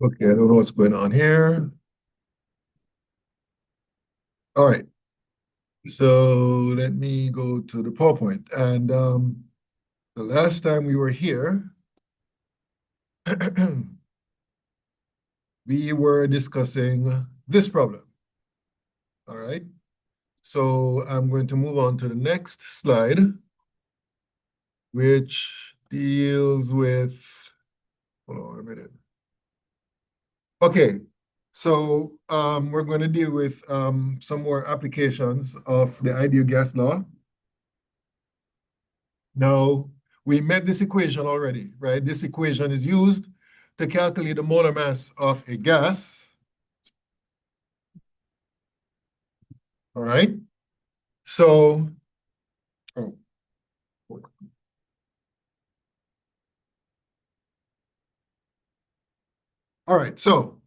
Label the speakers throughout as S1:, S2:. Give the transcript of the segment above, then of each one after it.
S1: Okay, I don't know what's going on here. All right, so let me go to the PowerPoint. And the last time we were here, we were discussing this problem. All right, so I'm going to move on to the next slide, which deals with, hold on a minute. Okay, so we're going to deal with some more applications of the ideal gas law. Now, we met this equation already, right? This equation is used to calculate the molar mass of a gas. All right. So, oh, all right. So,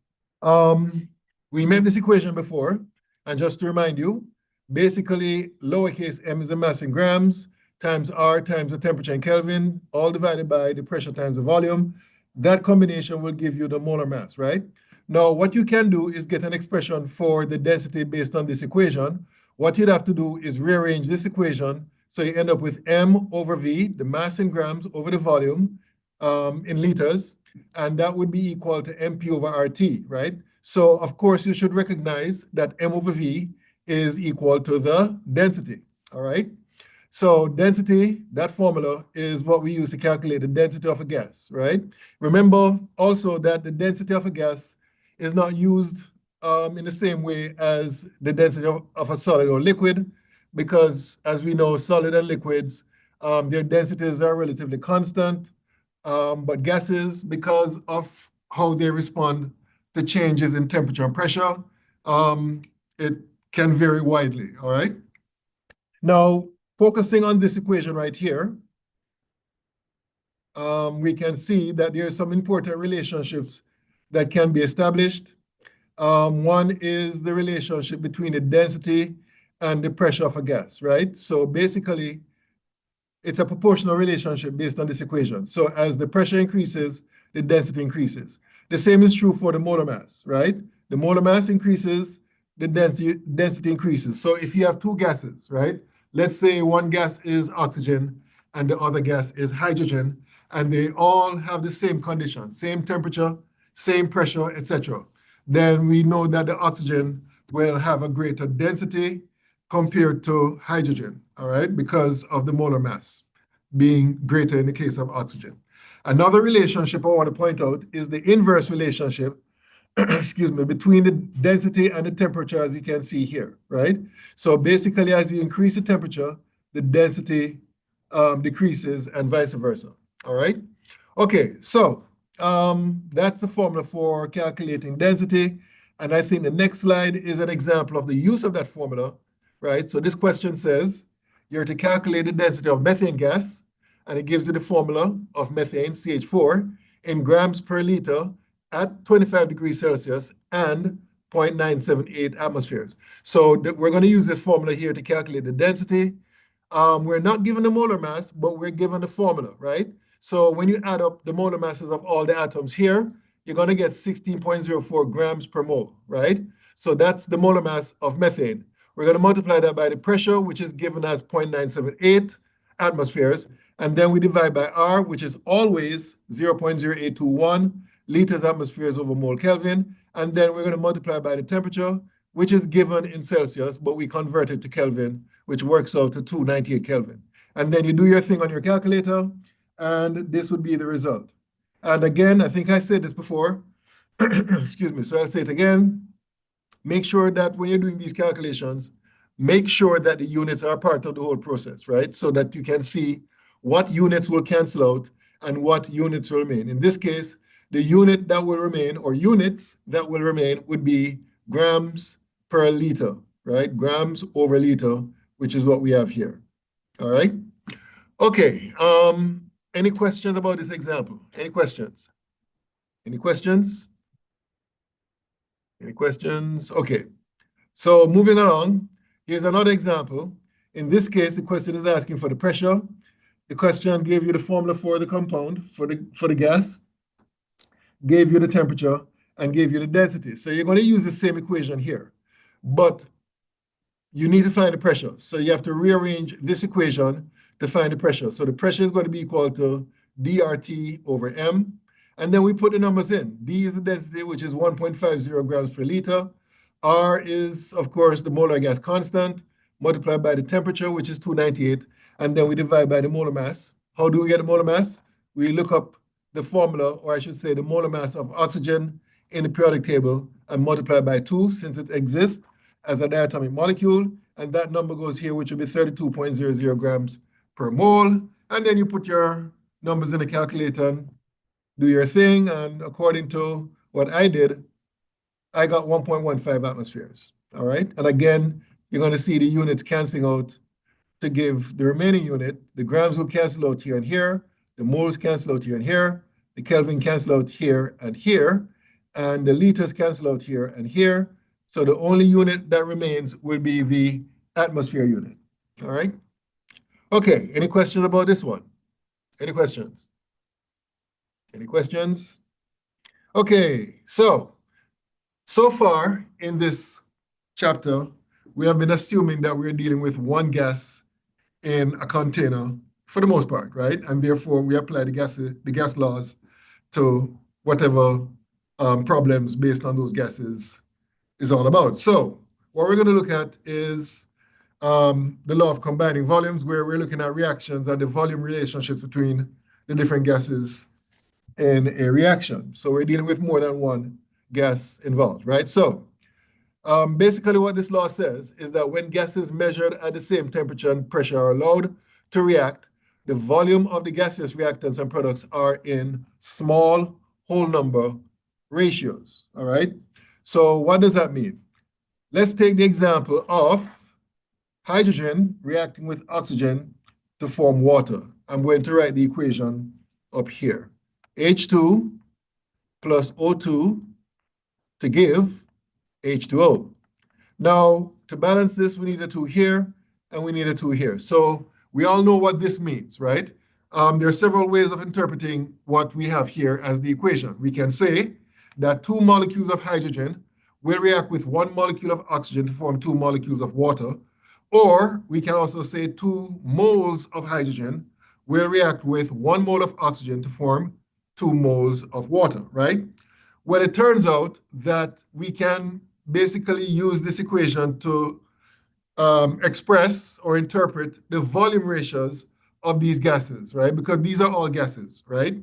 S1: we made this equation before, and just to remind you, basically, lowercase m is the mass in grams times R times the temperature in Kelvin, all divided by the pressure times the volume. That combination will give you the molar mass, right? Now, what you can do is get an expression for the density based on this equation. What you'd have to do is rearrange this equation so you end up with m over v, the mass in grams over the volume in liters, and that would be equal to mp over RT, right? So, of course, you should recognize that m over v is equal to the density, all right? So density, that formula is what we use to calculate the density of a gas, right? Remember also that the density of a gas is not used in the same way as the density of a solid or liquid, because as we know, solid and liquids, their densities are relatively constant, but gases, because of how they respond to changes in temperature and pressure, it can vary widely, all right? Now, focusing on this equation right here, we can see that there are some important relationships that can be established. One is the relationship between the density and the pressure of a gas, right? So basically, it's a proportional relationship based on this equation. So as the pressure increases, the density increases. The same is true for the molar mass, right? The molar mass increases, the density increases. So if you have two gases, right? Let's say one gas is oxygen and the other gas is hydrogen, and they all have the same condition, same temperature, same pressure, etc. Then we know that the oxygen will have a greater density compared to hydrogen, all right, because of the molar mass being greater in the case of oxygen. Another relationship I want to point out is the inverse relationship, excuse me, between the density and the temperature, as you can see here, right? So basically, as you increase the temperature, the density decreases and vice versa, all right? Okay, so that's the formula for calculating density. And I think the next slide is an example of the use of that formula, right? So this question says, you're to calculate the density of methane gas, and it gives you the formula of methane, CH4, in grams per liter at 25 degrees Celsius and 0.978 atmospheres. So we're going to use this formula here to calculate the density. We're not given the molar mass, but we're given the formula, right? So when you add up the molar masses of all the atoms here, you're going to get 16.04 grams per mole, right? So that's the molar mass of methane. We're going to multiply that by the pressure, which is given as 0.978 atmospheres. And then we divide by R, which is always 0.0821 liters atmospheres over mole Kelvin. And then we're going to multiply by the temperature, which is given in Celsius, but we convert it to Kelvin, which works out to 298 Kelvin. And then you do your thing on your calculator, and this would be the result. And again, I think I said this before, excuse me, so I'll say it again. Make sure that when you're doing these calculations, make sure that the units are part of the whole process, right? So that you can see what units will cancel out and what units will remain. In this case, the unit that will remain, or units that will remain, would be grams per liter, right? Grams over liter, which is what we have here, all right? Okay, any questions about this example? Any questions? Any questions? Any questions? Okay. So moving along, here's another example. In this case, the question is asking for the pressure. The question gave you the formula for the compound, for the gas, gave you the temperature, and gave you the density. So you're going to use the same equation here, but you need to find the pressure. So you have to rearrange this equation to find the pressure. So the pressure is going to be equal to dRT over M. And then we put the numbers in. D is the density, which is 1.50 grams per liter. R is, of course, the molar gas constant, multiplied by the temperature, which is 298. And then we divide by the molar mass. How do we get the molar mass? We look up the formula, or I should say the molar mass of oxygen in the periodic table and multiply by 2 since it exists as a diatomic molecule. And that number goes here, which will be 32.00 grams per mole. And then you put your numbers in the calculator and do your thing. And according to what I did, I got 1.15 atmospheres. All right. And again, you're going to see the units canceling out to give the remaining unit. The grams will cancel out here and here. The moles cancel out here and here. The Kelvin cancel out here and here. And the liters cancel out here and here. So the only unit that remains will be the atmosphere unit. All right. Okay. Any questions about this one? Any questions? Any questions? Okay. So far in this chapter, we have been assuming that we're dealing with one gas in a container for the most part, right? And therefore, we apply the gas laws to whatever problems based on those gases is all about. So what we're going to look at is the law of combining volumes, where we're looking at reactions and the volume relationships between the different gases in a reaction. So we're dealing with more than one gas involved, right? So basically what this law says is that when gases measured at the same temperature and pressure are allowed to react, the volume of the gaseous reactants and products are in small whole number ratios, all right? So what does that mean? Let's take the example of hydrogen reacting with oxygen to form water. I'm going to write the equation up here. H2 plus O2 to give H2O. Now, to balance this, we need a 2 here, and we need a 2 here. So we all know what this means, right? There are several ways of interpreting what we have here as the equation. We can say that 2 molecules of hydrogen will react with 1 molecule of oxygen to form 2 molecules of water. Or we can also say 2 moles of hydrogen will react with 1 mole of oxygen to form 2 moles of water, right? Well, it turns out that we can basically use this equation to express or interpret the volume ratios of these gases, right? Because these are all gases, right?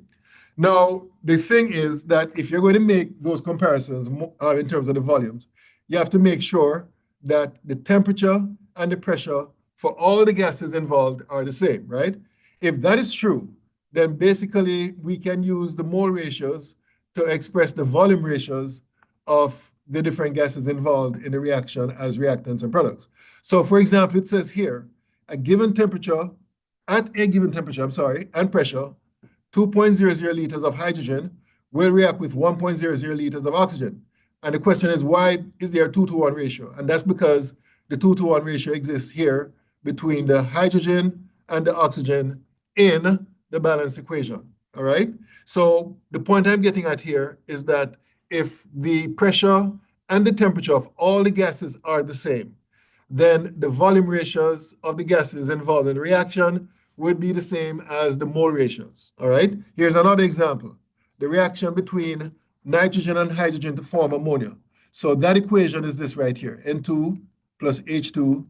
S1: Now, the thing is that if you're going to make those comparisons in terms of the volumes, you have to make sure that the temperature and the pressure for all the gases involved are the same, right? If that is true, then basically we can use the mole ratios to express the volume ratios of the different gases involved in the reaction as reactants and products. So for example, it says here, at a given temperature, and pressure, 2.00 liters of hydrogen will react with 1.00 liters of oxygen. And the question is, why is there a 2-to-1 ratio? And that's because the 2-to-1 ratio exists here between the hydrogen and the oxygen in the balance equation, all right? So the point I'm getting at here is that if the pressure and the temperature of all the gases are the same, then the volume ratios of the gases involved in the reaction would be the same as the mole ratios, all right? Here's another example, the reaction between nitrogen and hydrogen to form ammonia. So that equation is this right here, N2 plus H2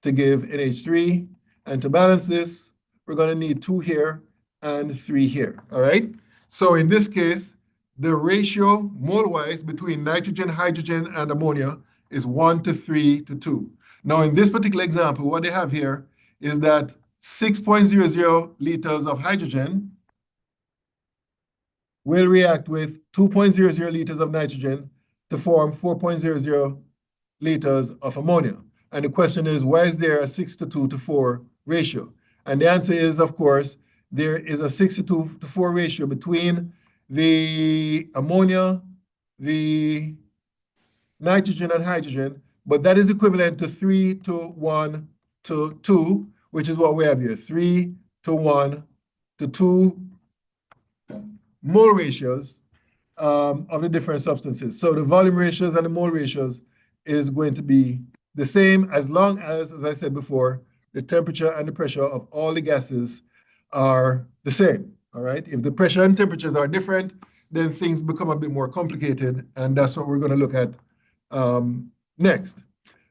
S1: to give NH3. And to balance this, we're going to need 2 here and 3 here, all right? So in this case, the ratio mole-wise between nitrogen, hydrogen, and ammonia is 1 to 3 to 2. Now, in this particular example, what they have here is that 6.00 liters of hydrogen will react with 2.00 liters of nitrogen to form 4.00 liters of ammonia. And the question is, why is there a 6 to 2 to 4 ratio? And the answer is, of course, there is a 6 to 2 to 4 ratio between the ammonia, the nitrogen, and hydrogen, but that is equivalent to 3 to 1 to 2, which is what we have here, 3 to 1 to 2 mole ratios of the different substances. So the volume ratios and the mole ratios is going to be the same as long as I said before, the temperature and the pressure of all the gases are the same, all right? If the pressure and temperatures are different, then things become a bit more complicated, and that's what we're going to look at next.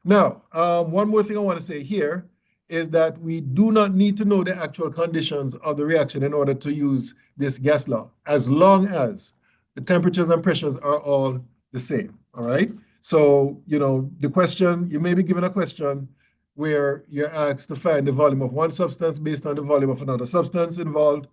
S1: Now, one more thing I want to say here is that we do not need to know the actual conditions of the reaction in order to use this gas law, as long as the temperatures and pressures are all the same, all right? So, the question, you may be given a question where you're asked to find the volume of one substance based on the volume of another substance involved.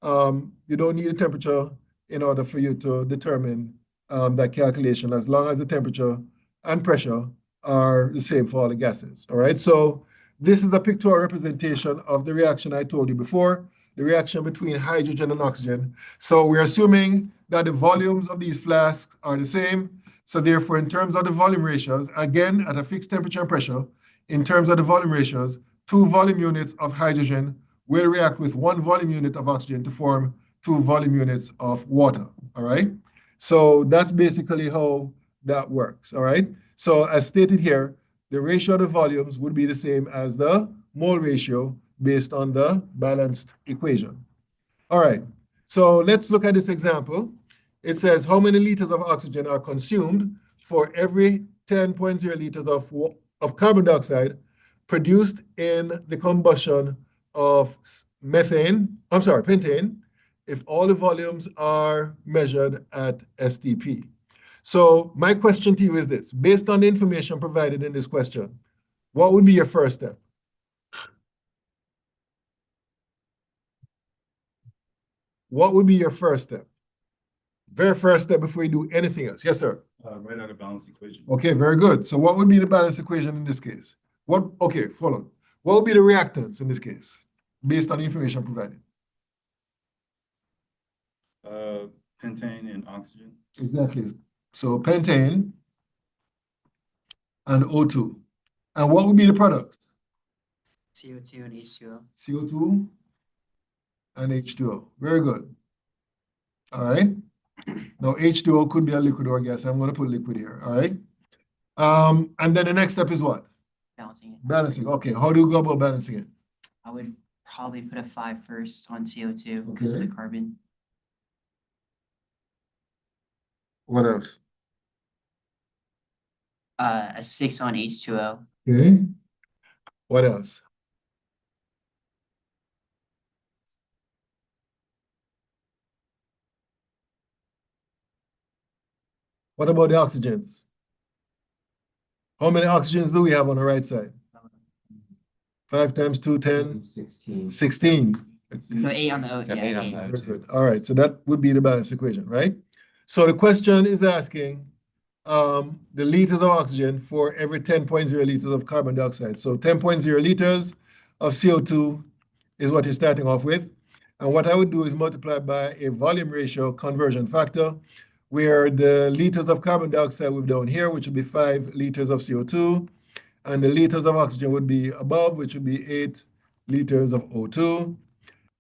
S1: You don't need a temperature in order for you to determine that calculation, as long as the temperature and pressure are the same for all the gases, all right? So this is a pictorial representation of the reaction I told you before, the reaction between hydrogen and oxygen. So we're assuming that the volumes of these flasks are the same. So therefore, in terms of the volume ratios, again, at a fixed temperature and pressure, in terms of the volume ratios, 2 volume units of hydrogen will react with 1 volume unit of oxygen to form 2 volume units of water, all right? So that's basically how that works, all right? So as stated here, the ratio of the volumes would be the same as the mole ratio based on the balanced equation. All right, so let's look at this example. It says how many liters of oxygen are consumed for every 10.0 liters of carbon dioxide produced in the combustion of pentane, if all the volumes are measured at STP. So my question to you is this: based on the information provided in this question, what would be your first step? What would be your first step? Very first step before you do anything else. Yes, sir.
S2: Write out a balanced equation.
S1: Okay, very good. So what would be the balanced equation in this case? Okay, follow. What would be the reactants in this case, based on the information provided?
S2: Pentane and oxygen.
S1: Exactly. So pentane and O2. And what would be the products?
S3: CO2 and H2O.
S1: CO2 and H2O. Very good. All right. Now H2O could be a liquid or a gas. I'm going to put liquid here. All right. And then the next step is what?
S3: Balancing it.
S1: Balancing. Okay. How do you go about balancing it?
S3: I would probably put a 5 first on CO2 because of
S1: Okay.
S3: the carbon.
S1: What else?
S3: A 6 on H2O.
S1: Okay. What else? What about the oxygens? How many oxygens do we have on the right side? 5 times 2, 10,
S4: 16.
S1: 16.
S3: So 8 on the O.
S4: Yeah,
S3: Yeah,
S4: 8 on
S3: 8.
S4: the O.
S1: Very good. All right. So that would be the balance equation, right? So the question is asking the liters of oxygen for every 10.0 liters of carbon dioxide. So 10.0 liters of CO2 is what you're starting off with. And what I would do is multiply by a volume ratio conversion factor, where the liters of carbon dioxide would be down here, which would be 5 liters of CO2, and the liters of oxygen would be above, which would be 8 liters of O2.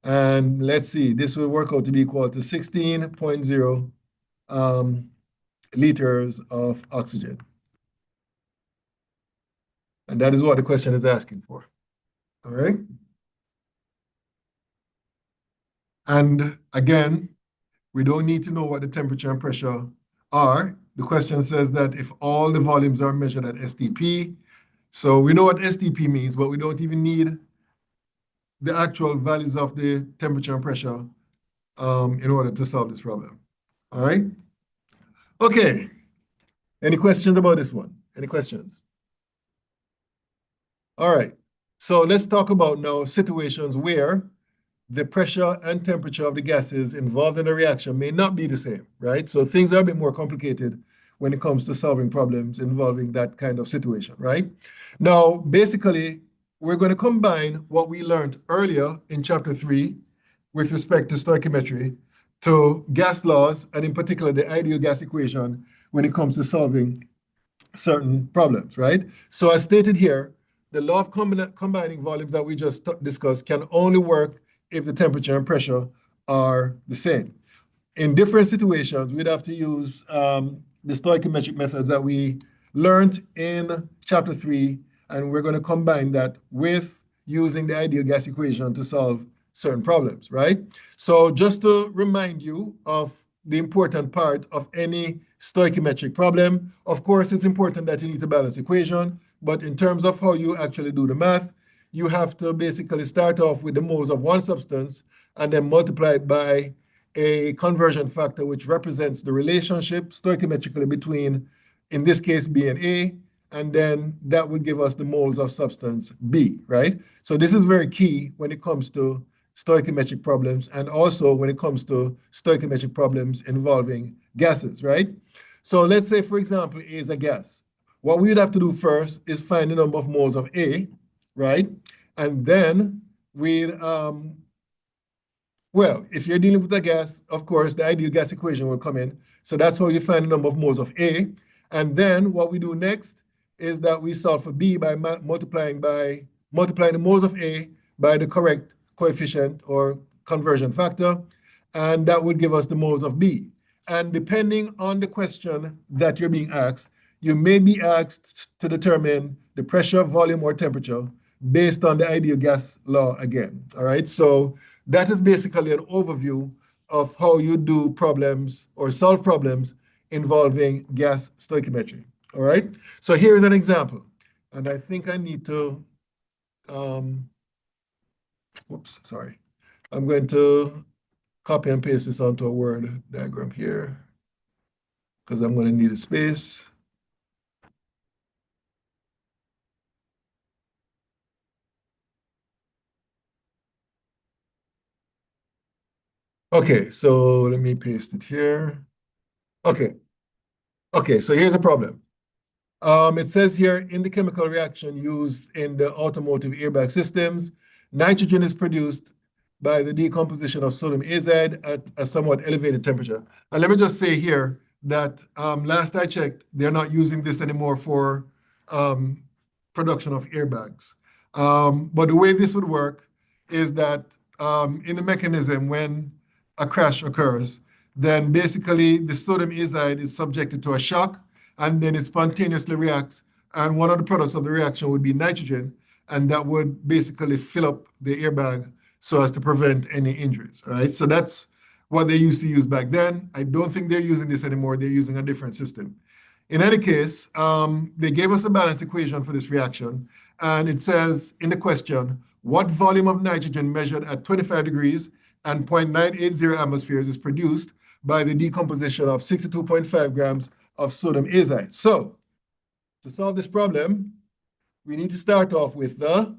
S1: And let's see, this will work out to be equal to 16.0 liters of oxygen. And that is what the question is asking for. All right. And again, we don't need to know what the temperature and pressure are. The question says that if all the volumes are measured at STP, so we know what STP means, but we don't even need the actual values of the temperature and pressure in order to solve this problem. All right? Okay. Any questions about this one? Any questions? All right. So let's talk about now situations where the pressure and temperature of the gases involved in a reaction may not be the same, right? So things are a bit more complicated when it comes to solving problems involving that kind of situation, right? Now, basically, we're going to combine what we learned earlier in chapter 3 with respect to stoichiometry to gas laws, and in particular, the ideal gas equation when it comes to solving certain problems, right? So as stated here, the law of combining volumes that we just discussed can only work if the temperature and pressure are the same. in different situations, we'd have to use the stoichiometric methods that we learned in chapter 3, and we're going to combine that with using the ideal gas equation to solve certain problems, right? So just to remind you of the important part of any stoichiometric problem, of course, it's important that you need a balanced equation, but in terms of how you actually do the math, you have to basically start off with the moles of one substance and then multiply it by a conversion factor which represents the relationship stoichiometrically between, in this case, B and A, and then that would give us the moles of substance B, right? So this is very key when it comes to stoichiometric problems and also when it comes to stoichiometric problems involving gases, right? So let's say, for example, A is a gas. What we would have to do first is find the number of moles of A, right? And then we'd, well, if you're dealing with a gas, of course, the ideal gas equation will come in. So that's how you find the number of moles of A. And then what we do next is that we solve for B by multiplying the moles of A by the correct coefficient or conversion factor. And that would give us the moles of B. And depending on the question that you're being asked, you may be asked to determine the pressure, volume, or temperature based on the ideal gas law again. All right. So that is basically an overview of how you do problems or solve problems involving gas stoichiometry. All right. So here is an example. And I think I need to, whoops, sorry. I'm going to copy and paste this onto a Word diagram here because I'm going to need a space. Okay, so let me paste it here. Okay. Okay, so here's the problem. It says here in the chemical reaction used in the automotive airbag systems, nitrogen is produced by the decomposition of sodium azide at a somewhat elevated temperature. And let me just say here that last I checked, they're not using this anymore for production of airbags. But the way this would work is that in the mechanism, when a crash occurs, then basically the sodium azide is subjected to a shock, and then it spontaneously reacts. And one of the products of the reaction would be nitrogen, and that would basically fill up the airbag so as to prevent any injuries. All right, so that's what they used to use back then. I don't think they're using this anymore. They're using a different system. In any case, they gave us a balanced equation for this reaction, and it says in the question, what volume of nitrogen measured at 25 degrees and 0.980 atmospheres is produced by the decomposition of 62.5 grams of sodium azide. So to solve this problem, we need to start off with the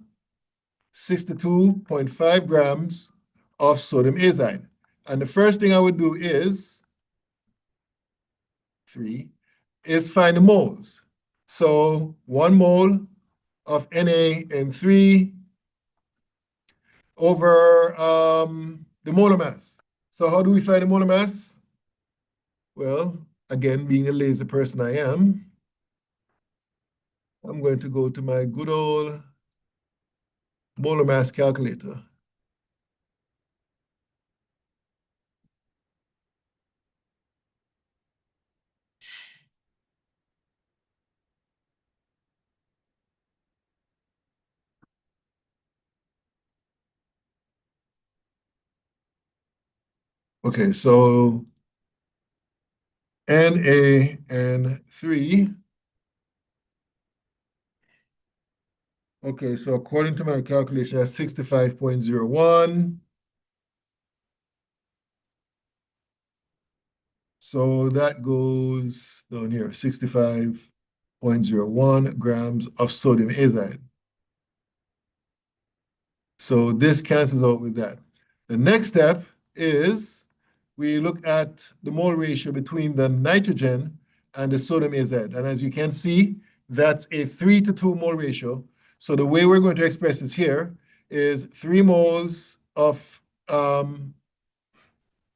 S1: 62.5 grams of sodium azide. And the first thing I would do is find the moles. So 1 mole of NaN3 over the molar mass. So how do we find the molar mass? Well, again, being a lazy person I am, I'm going to go to my good old molar mass calculator. Okay, so NaN3. Okay, so according to my calculation, that's 65.01. So that goes down here, 65.01 grams of sodium azide. So this cancels out with that. The next step is we look at the mole ratio between the nitrogen and the sodium azide. And as you can see, that's a 3:2 mole ratio. So the way we're going to express this here is 3 moles of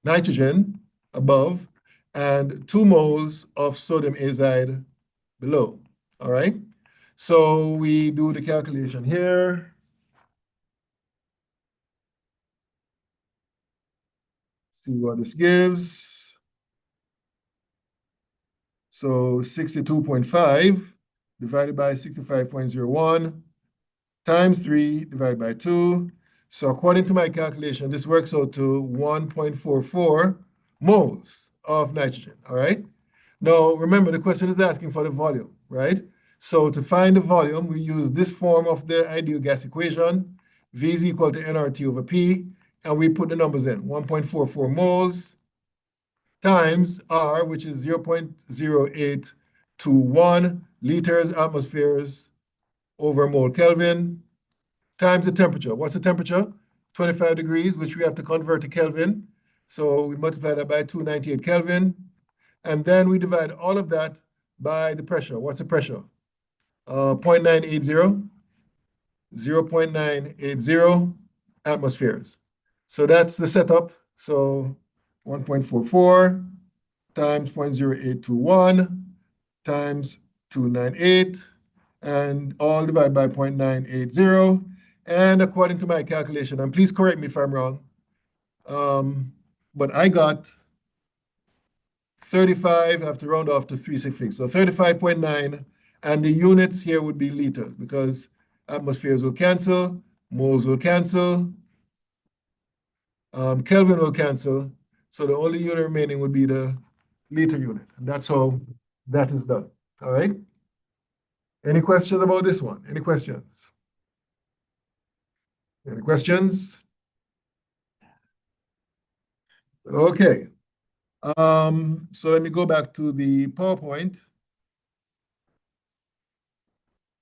S1: nitrogen above and 2 moles of sodium azide below. All right? So we do the calculation here. See what this gives. So 62.5 divided by 65.01 times 3 divided by 2. So according to my calculation, this works out to 1.44 moles of nitrogen, all right? Now, remember, the question is asking for the volume, right? So to find the volume, we use this form of the ideal gas equation. V is equal to nRT over P, and we put the numbers in, 1.44 moles times R, which is 0.0821 liters atmospheres over mole Kelvin, times the temperature. What's the temperature? 25 degrees, which we have to convert to Kelvin. So we multiply that by 298 Kelvin. And then we divide all of that by the pressure. What's the pressure? 0.980, 0.980 atmospheres. So that's the setup. So 1.44 times 0.0821 times 298, and all divided by 0.980. And according to my calculation, and please correct me if I'm wrong, but I got 35, I have to round off to 366. So 35.9, and the units here would be liters because atmospheres will cancel, moles will cancel, Kelvin will cancel. So the only unit remaining would be the liter unit. And that's how that is done. All right? Any questions about this one? Any questions? Any questions? Okay. So let me go back to the PowerPoint.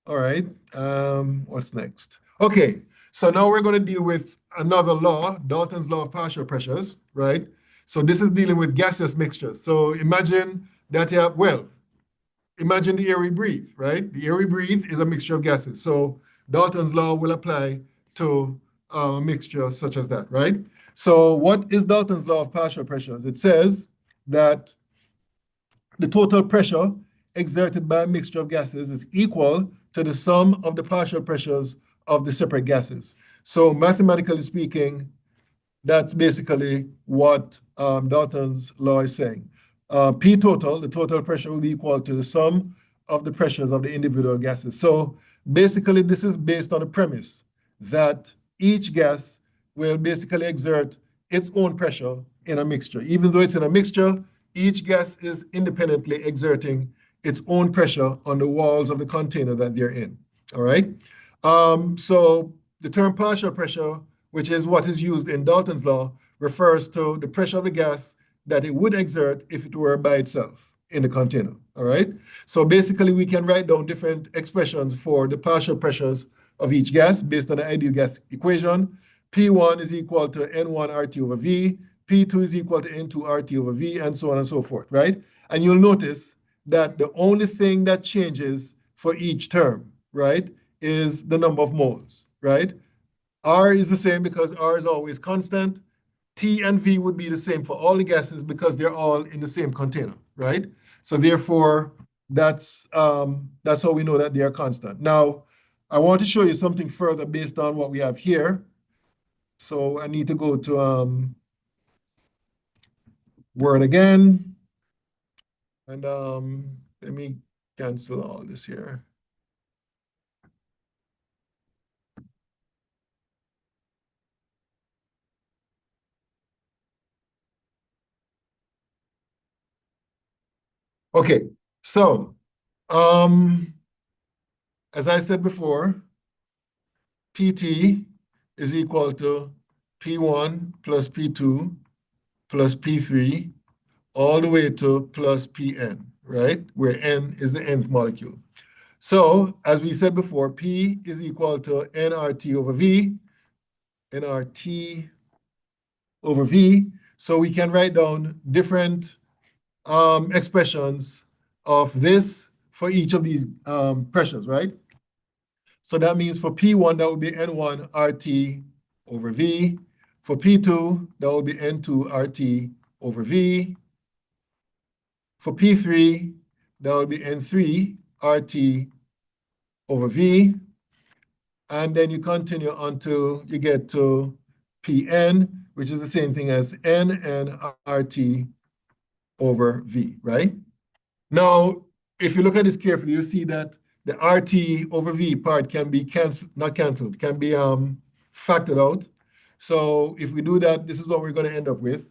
S1: All right. What's next? Okay. So now we're going to deal with another law, Dalton's law of partial pressures, right? So this is dealing with gaseous mixtures. So imagine that you have, well, imagine the air we breathe, right? The air we breathe is a mixture of gases. So Dalton's law will apply to a mixture such as that, right? So what is Dalton's law of partial pressures? It says that the total pressure exerted by a mixture of gases is equal to the sum of the partial pressures of the separate gases. So mathematically speaking, that's basically what Dalton's law is saying. P total, the total pressure will be equal to the sum of the pressures of the individual gases. So basically, this is based on the premise that each gas will basically exert its own pressure in a mixture. Even though it's in a mixture, each gas is independently exerting its own pressure on the walls of the container that they're in. All right? So the term partial pressure, which is what is used in Dalton's law, refers to the pressure of the gas that it would exert if it were by itself in the container, all right? So basically, we can write down different expressions for the partial pressures of each gas based on the ideal gas equation. P1 is equal to N1 RT over V, P2 is equal to N2 RT over V, and so on and so forth, right? And you'll notice that the only thing that changes for each term, right, is the number of moles, right? R is the same because R is always constant. T and V would be the same for all the gases because they're all in the same container, right? So therefore, that's how we know that they are constant. Now, I want to show you something further based on what we have here. So I need to go to Word again. And let me cancel all this here. Okay, so as I said before, PT is equal to P1 plus P2 plus P3 all the way to plus Pn, right? Where N is the nth molecule. So as we said before, P is equal to nRT over V, nRT over V. So we can write down different expressions of this for each of these pressures, right? So that means for P1, that would be N1 RT over V. For P2, that would be N2 RT over V. For P3, that would be N3 RT over V. And then you continue until you get to Pn, which is the same thing as N and RT over V, right? Now, if you look at this carefully, you see that the RT over V part can be not canceled, can be factored out. So if we do that, this is what we're going to end up with.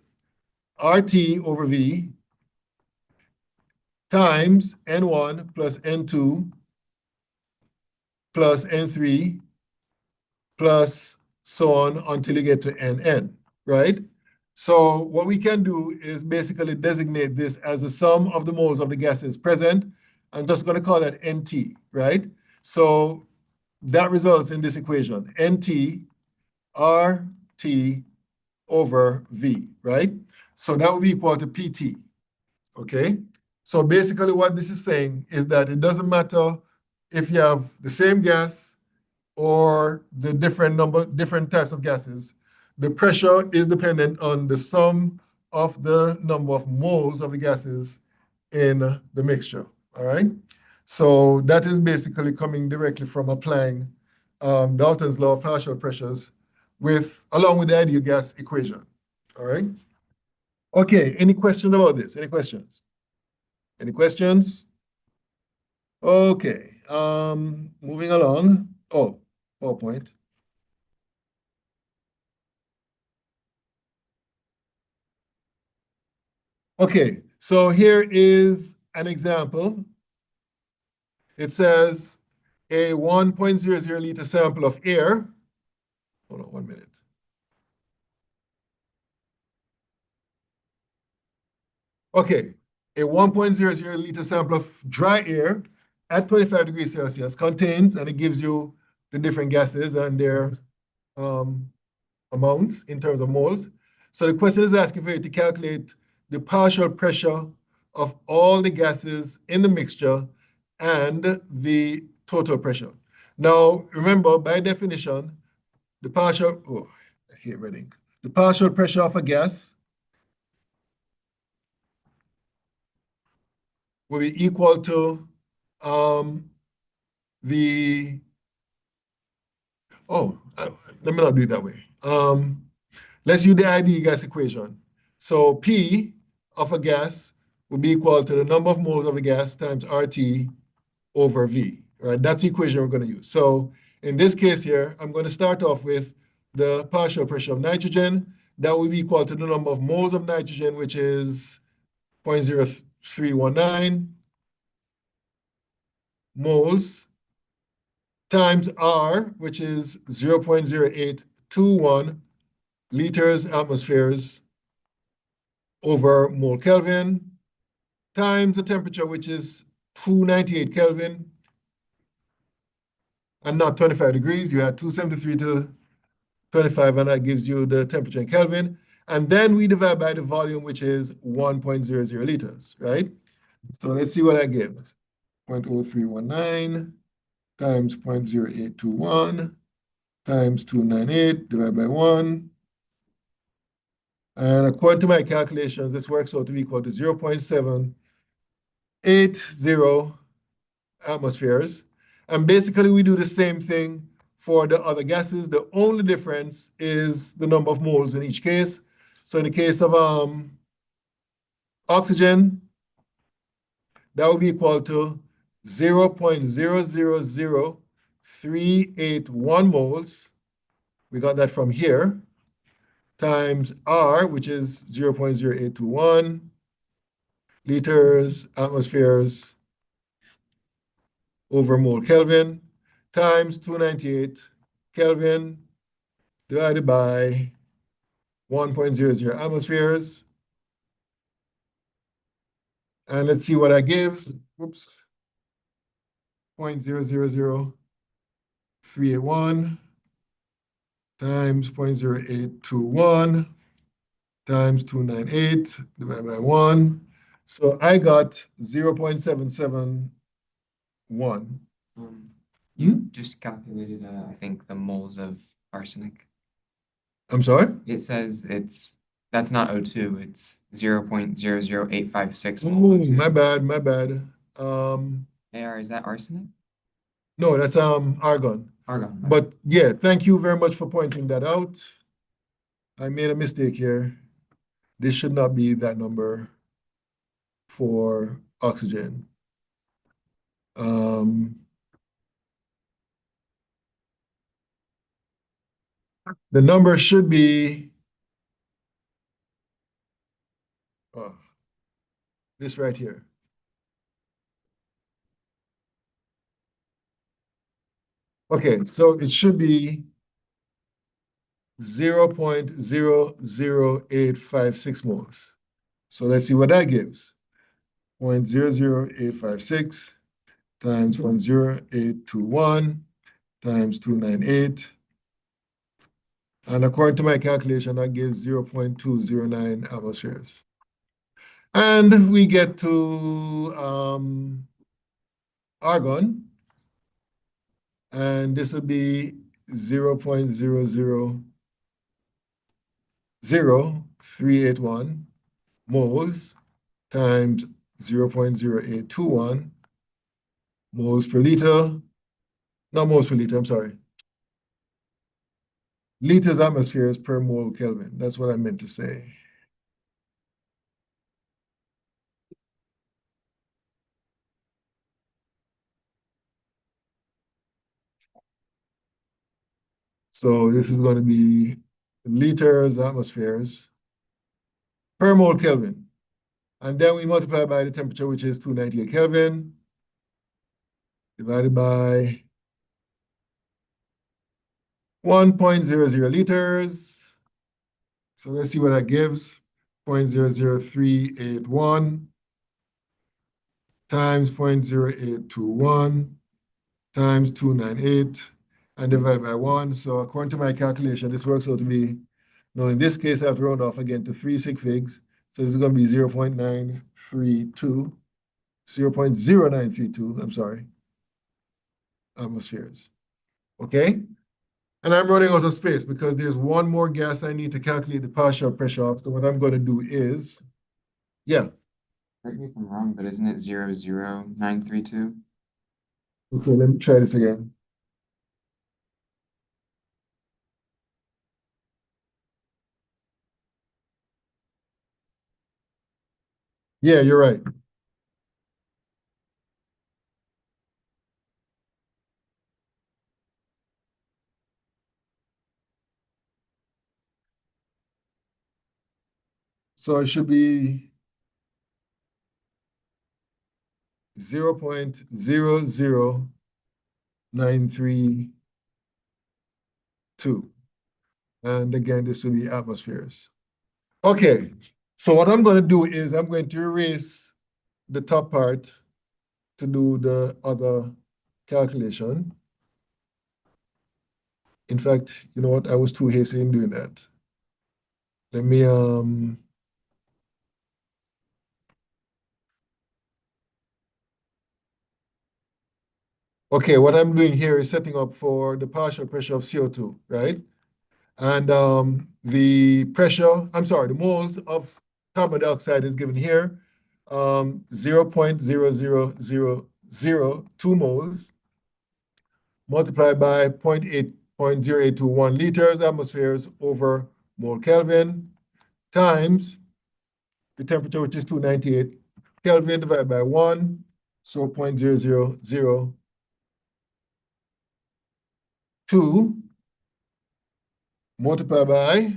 S1: RT over V times N1 plus N2 plus N3 plus so on until you get to Nn, right? So what we can do is basically designate this as the sum of the moles of the gases present. I'm just going to call that NT, right? So that results in this equation, NT RT over V, right? So that will be equal to PT, okay? So basically what this is saying is that it doesn't matter if you have the same gas or the different types of gases, the pressure is dependent on the sum of the number of moles of the gases in the mixture, all right? So that is basically coming directly from applying Dalton's law of partial pressures along with the ideal gas equation, all right? Okay, any questions about this? Any questions? Any questions? Okay, moving along. Oh, PowerPoint. Okay, so here is an example. It says a 1.00 liter sample of air. Hold on 1 minute. Okay, a 1.00 liter sample of dry air at 25 degrees Celsius contains, and it gives you the different gases and their amounts in terms of moles. So the question is asking for you to calculate the partial pressure of all the gases in the mixture and the total pressure. Now, remember, by definition, the partial pressure of a gas will be equal to let me not do it that way. Let's use the ideal gas equation. So P of a gas will be equal to the number of moles of the gas times RT over V, right? That's the equation we're going to use. So in this case here, I'm going to start off with the partial pressure of nitrogen. That will be equal to the number of moles of nitrogen, which is 0.0319 moles times R, which is 0.0821 liters atmospheres over mole Kelvin, times the temperature, which is 298 Kelvin, and not 25 degrees. You had 273 to 25, and that gives you the temperature in Kelvin. And then we divide by the volume, which is 1.00 liters, right? So let's see what that gives. 0.0319 times 0.0821 times 298 divided by 1. And according to my calculations, this works out to be equal to 0.780 atmospheres. And basically, we do the same thing for the other gases. The only difference is the number of moles in each case. So in the case of oxygen, that would be equal to 0.000381 moles. We got that from here, times R, which is 0.0821 liters atmospheres over mole Kelvin, times 298 Kelvin divided by 1.00 atmospheres. And let's see what that gives. Whoops. 0.000381 times 0.0821 times 298 divided by 1. So I got 0.771.
S4: You just calculated, I think, the moles of arsenic.
S1: I'm sorry?
S4: It says that's not O2, it's 0.00856
S1: Oh,
S4: moles.
S1: my bad.
S4: AR, is that arsenic?
S1: No, that's argon.
S4: Argon.
S1: But yeah, thank you very much for pointing that out. I made a mistake here. This should not be that number for oxygen. The number should be this right here. Okay, so it should be 0.00856 moles. So let's see what that gives. 0.00856 times 0.0821 times 298. And according to my calculation, that gives 0.209 atmospheres. And we get to argon, and this would be 0.000381 moles times 0.0821 moles per liter, not moles per liter, I'm sorry. Liters atmospheres per mole Kelvin. That's what I meant to say. So this is going to be liters atmospheres per mole Kelvin. And then we multiply by the temperature, which is 298 Kelvin, divided by 1.00 liters. So let's see what that gives. 0.00381 times 0.0821 times 298 and divided by 1. So according to my calculation, this works out to be, no, in this case, I have to round off again to 3 sig figs. So this is going to be 0.0932, I'm sorry, atmospheres. Okay? And I'm running out of space because there's one more gas I need to calculate the partial pressure of. So what I'm going to do is,
S4: Correct me if I'm wrong, but isn't it 00932?
S1: okay, let me try this again. Yeah, you're right. So it should be 0.00932. And again, this will be atmospheres. Okay, so what I'm going to do is I'm going to erase the top part to do the other calculation. In fact, you know what? I was too hasty in doing that. Let me okay, what I'm doing here is setting up for the partial pressure of CO2, right? And the pressure, I'm sorry, the moles of carbon dioxide is given here, 0.00002 moles multiplied by 0.0821 liters atmospheres over mole Kelvin times the temperature, which is 298 Kelvin, divided by 1, so 0.0002 multiplied by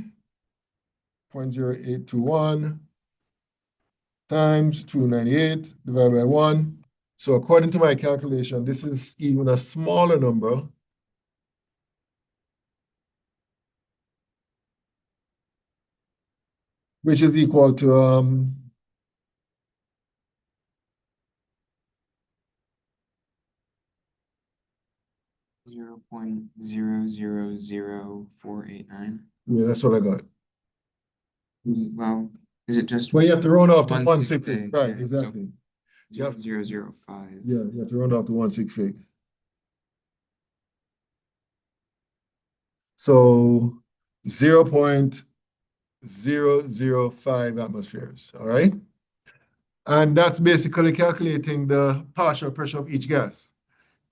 S1: 0.0821 times 298 divided by 1. So according to my calculation, this is even a smaller number. Which is equal to
S4: 0.000489.
S1: Yeah, that's what I got.
S4: Well, is it just
S1: Well, you have to round off to
S4: one
S1: one
S4: sig
S1: sig fig.
S4: fig,
S1: Right,
S4: yeah, so
S1: exactly. You have to-
S4: 0.005?
S1: Yeah, you have to round off to one sig fig. So 0.005 atmospheres, all right? And that's basically calculating the partial pressure of each gas.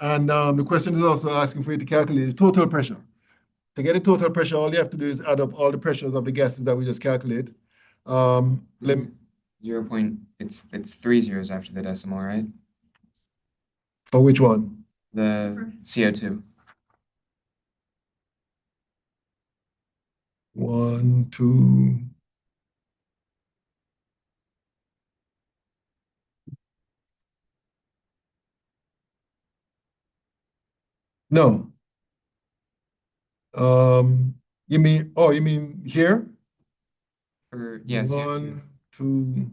S1: And the question is also asking for you to calculate the total pressure. To get the total pressure, all you have to do is add up all the pressures of the gases that we just calculated. Let me,
S4: 0 point, it's 3 zeros after the decimal, right?
S1: for which one?
S4: The CO2.
S1: 1, 2. No. You mean here?
S4: Or, yeah, CO2.
S1: 1, 2.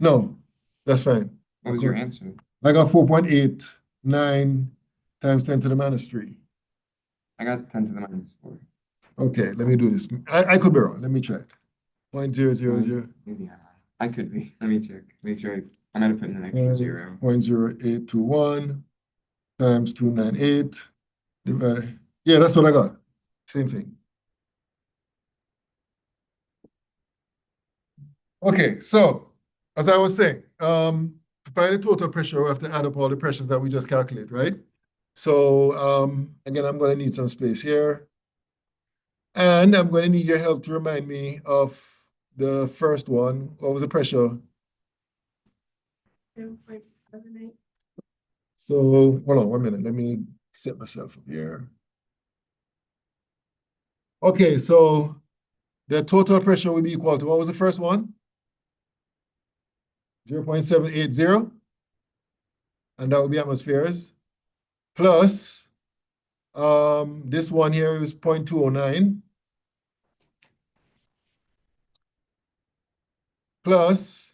S1: No, that's fine.
S4: What was your answer?
S1: I got 4.89 times 10 to the minus 3.
S4: I got 10 to the minus 4.
S1: Okay, let me do this. I could be wrong. Let me check. 0.000.
S4: Maybe I could be. Let me check. Make sure I might have put in an extra 0.
S1: 0.0821 times 298 divide. Yeah, that's what I got. Same thing. Okay, so as I was saying, to find the total pressure, we have to add up all the pressures that we just calculated, right? So again, I'm going to need some space here. And I'm going to need your help to remind me of the first one. What was the pressure?
S5: 0.78.
S1: So hold on 1 minute. Let me set myself up here. Okay, so the total pressure will be equal to, what was the first one? 0.780. And that would be atmospheres. Plus, this one here is 0.209. Plus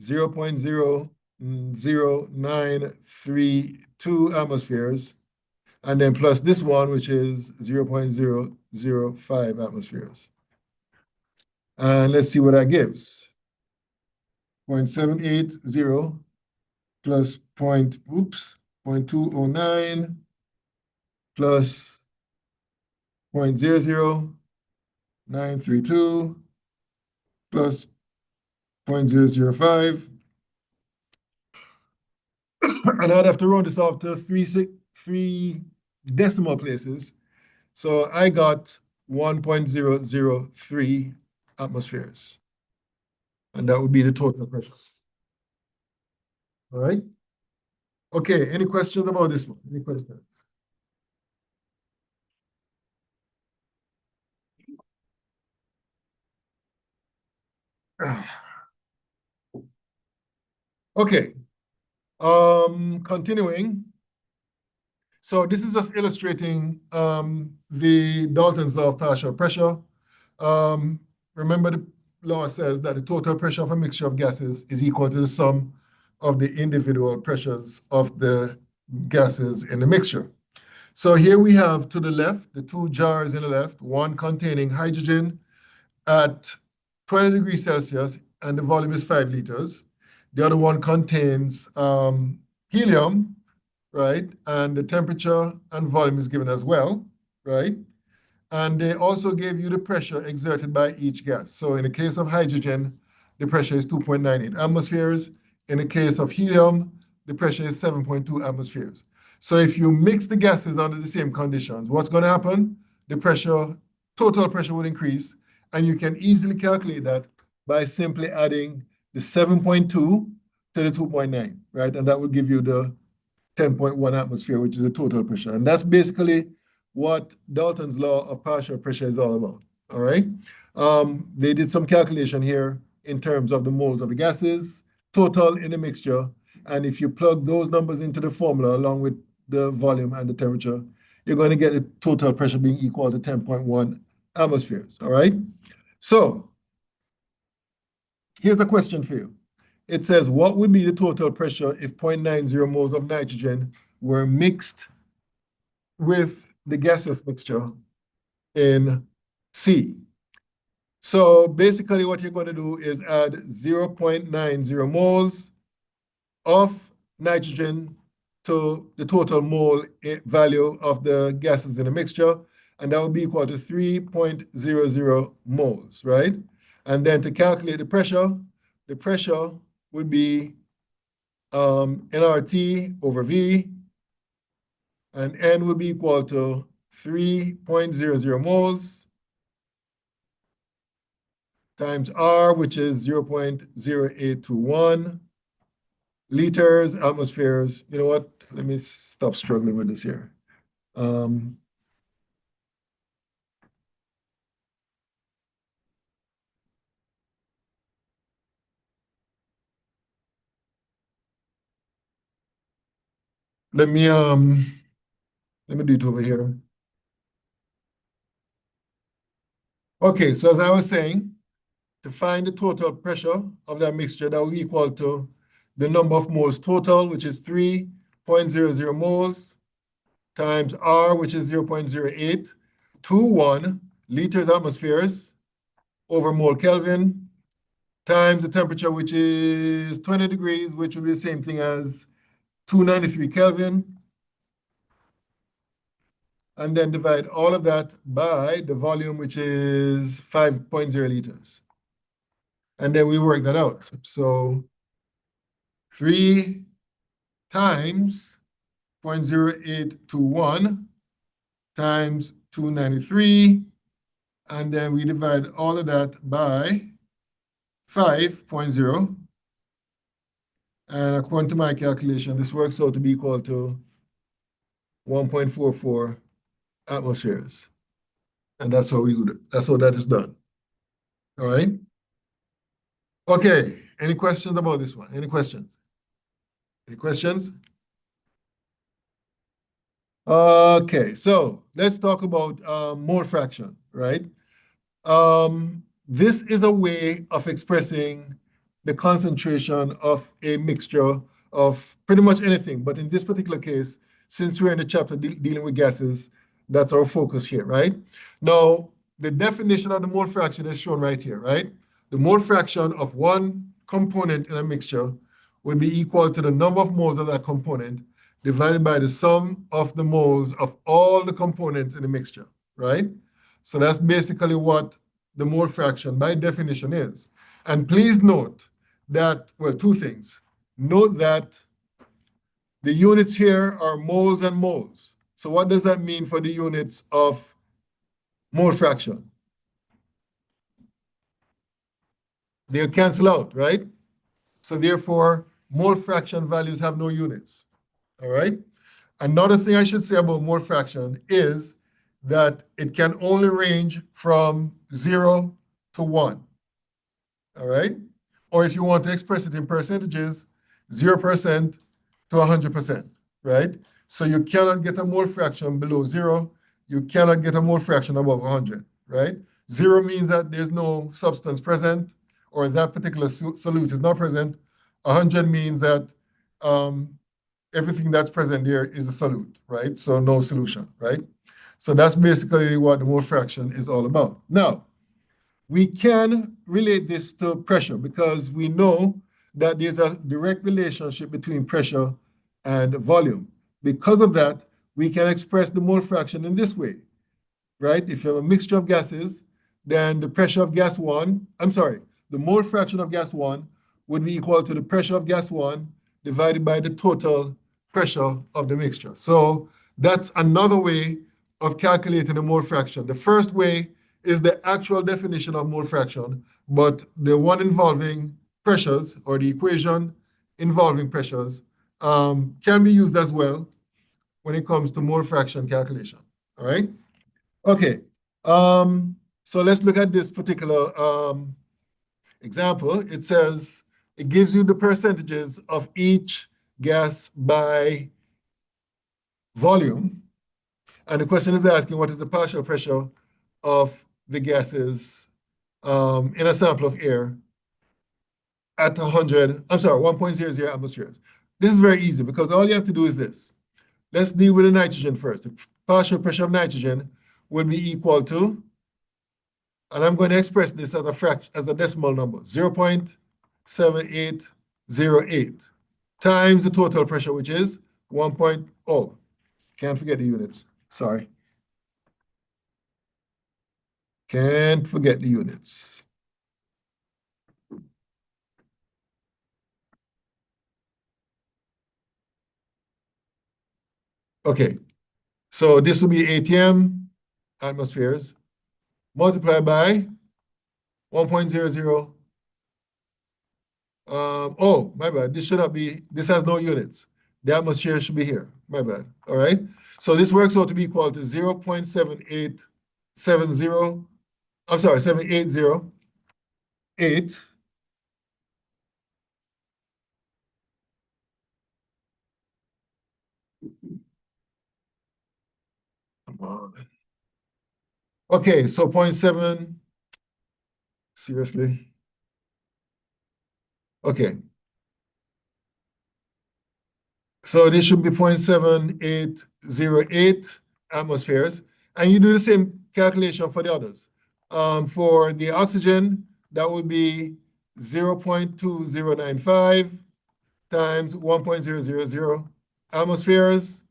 S1: 0.00932 atmospheres, and then plus this one, which is 0.005 atmospheres. And let's see what that gives. 0.780 plus 0.209 plus 0.00932 plus 0.005. And I'd have to round this off to three decimal places. So I got 1.003 atmospheres. And that would be the total pressure. All right? Okay, any questions about this one? Any questions? Okay. Continuing. So this is just illustrating the Dalton's law of partial pressure. Remember, the law says that the total pressure of a mixture of gases is equal to the sum of the individual pressures of the gases in the mixture. So here we have to the left, the two jars in the left, one containing hydrogen at 20 degrees Celsius, and the volume is 5 liters. The other one contains helium, right? And the temperature and volume is given as well, right? And they also gave you the pressure exerted by each gas. So in the case of hydrogen, the pressure is 2.98 atmospheres. In the case of helium, the pressure is 7.2 atmospheres. So if you mix the gases under the same conditions, what's going to happen? The pressure, total pressure would increase, and you can easily calculate that by simply adding the 7.2 to the 2.9, right? And that will give you the 10.1 atmosphere, which is the total pressure. And that's basically what Dalton's law of partial pressure is all about, all right? They did some calculation here in terms of the moles of the gases, total in the mixture, and if you plug those numbers into the formula along with the volume and the temperature, you're going to get the total pressure being equal to 10.1 atmospheres, all right? So here's a question for you. It says, what would be the total pressure if 0.90 moles of nitrogen were mixed with the gaseous mixture in C? So basically what you're going to do is add 0.90 moles of nitrogen to the total mole value of the gases in the mixture, and that would be equal to 3.00 moles, right? And then to calculate the pressure would be nRT over V, and N would be equal to 3.00 moles times R, which is 0.0821 liters, atmospheres. You know what? Let me stop struggling with this here. Let me do it over here. Okay, so as I was saying, to find the total pressure of that mixture, that will equal to the number of moles total, which is 3.00 moles, times R, which is 0.0821 liters atmospheres over mole Kelvin, times the temperature, which is 20 degrees, which will be the same thing as 293 Kelvin. And then divide all of that by the volume, which is 5.0 liters. And then we work that out. So 3 times 0.0821 times 293, and then we divide all of that by 5.0. And according to my calculation, this works out to be equal to 1.44 atmospheres. And that's how that's how that is done. All right. Okay. Any questions about this one? Any questions? Any questions? Okay, so let's talk about mole fraction, right? This is a way of expressing the concentration of a mixture of pretty much anything. But in this particular case, since we're in the chapter dealing with gases, that's our focus here, right? Now, the definition of the mole fraction is shown right here, right? The mole fraction of one component in a mixture would be equal to the number of moles of that component divided by the sum of the moles of all the components in the mixture, right? So that's basically what the mole fraction by definition is. And please note that, well, two things. Note that the units here are moles and moles. So what does that mean for the units of mole fraction? They'll cancel out, right? So therefore, mole fraction values have no units, all right? Another thing I should say about mole fraction is that it can only range from 0 to 1, all right? Or if you want to express it in percentages, 0% to 100%, right? So you cannot get a mole fraction below 0. You cannot get a mole fraction above 100, right? 0 means that there's no substance present or that particular solute is not present. 100 means that everything that's present there is a solute, right? So no solution, right? So that's basically what the mole fraction is all about. Now, we can relate this to pressure because we know that there's a direct relationship between pressure and volume. Because of that, we can express the mole fraction in this way, right? If you have a mixture of gases, then the pressure of gas one, the mole fraction of gas one would be equal to the pressure of gas one divided by the total pressure of the mixture. So that's another way of calculating the mole fraction. The first way is the actual definition of mole fraction, but the one involving pressures or the equation involving pressures can be used as well when it comes to mole fraction calculation, all right? Okay, so let's look at this particular example. It says, it gives you the percentages of each gas by volume. And the question is asking, what is the partial pressure of the gases in a sample of air at 1.00 atmospheres. This is very easy because all you have to do is this. Let's deal with the nitrogen first. The partial pressure of nitrogen will be equal to, and I'm going to express this as a decimal number, 0.7808 times the total pressure, which is 1.0. Can't forget the units. Sorry. Can't forget the units. Okay, So this will be ATM atmospheres multiplied by 1.00. Oh, my bad. This should not be, this has no units. The atmosphere should be here. My bad. All right. So this works out to be equal to 0.7870. I'm sorry, 7808. Come on. Okay, so 0.7. Seriously? Okay. So this should be 0.7808 atmospheres. And you do the same calculation for the others. For the oxygen, that would be 0.2095 times 1.000 atmospheres.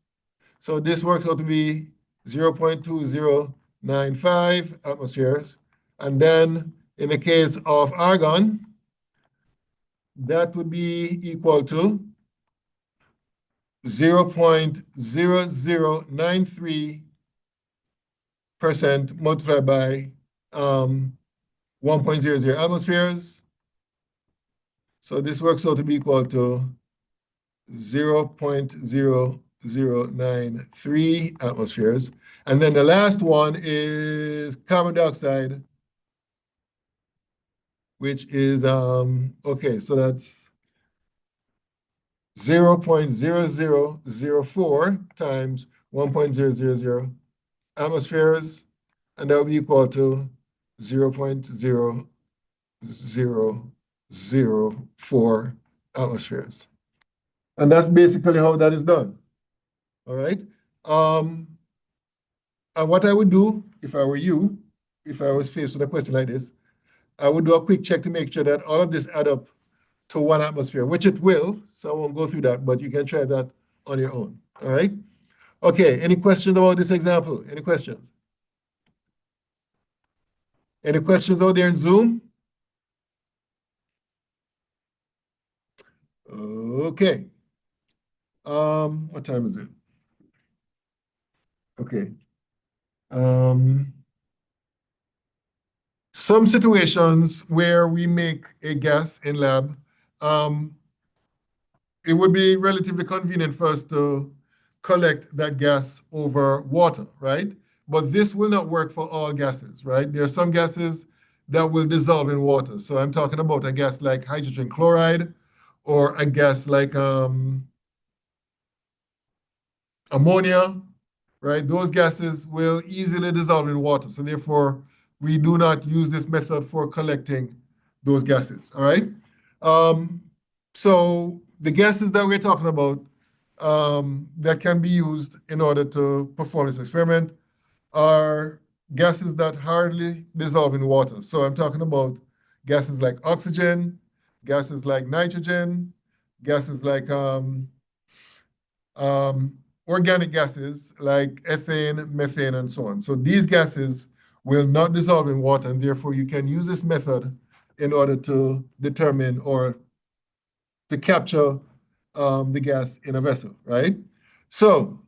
S1: So this works out to be 0.2095 atmospheres. And then in the case of argon, that would be equal to 0.0093% multiplied by 1.00 atmospheres. So this works out to be equal to 0.0093 atmospheres. And then the last one is carbon dioxide, which is, okay, so that's 0.0004 times 1.000 atmospheres, and that would be equal to 0.0004 atmospheres. And that's basically how that is done. All right. And what I would do if I were you, if I was faced with a question like this, I would do a quick check to make sure that all of this add up to 1 atmosphere, which it will, so I won't go through that, but you can try that on your own. All right. Okay, any questions about this example? Any questions? Any questions out there in Zoom? Okay. What time is it? Okay. Some situations where we make a gas in lab, it would be relatively convenient for us to collect that gas over water, right? But this will not work for all gases, right? There are some gases that will dissolve in water. So I'm talking about a gas like hydrogen chloride or a gas like ammonia, right? Those gases will easily dissolve in water. So therefore, we do not use this method for collecting those gases, all right? So the gases that we're talking about that can be used in order to perform this experiment are gases that hardly dissolve in water. So I'm talking about gases like oxygen, gases like nitrogen, gases like organic gases like ethane, methane, and so on. So these gases will not dissolve in water, and therefore you can use this method in order to determine or to capture the gas in a vessel, right? So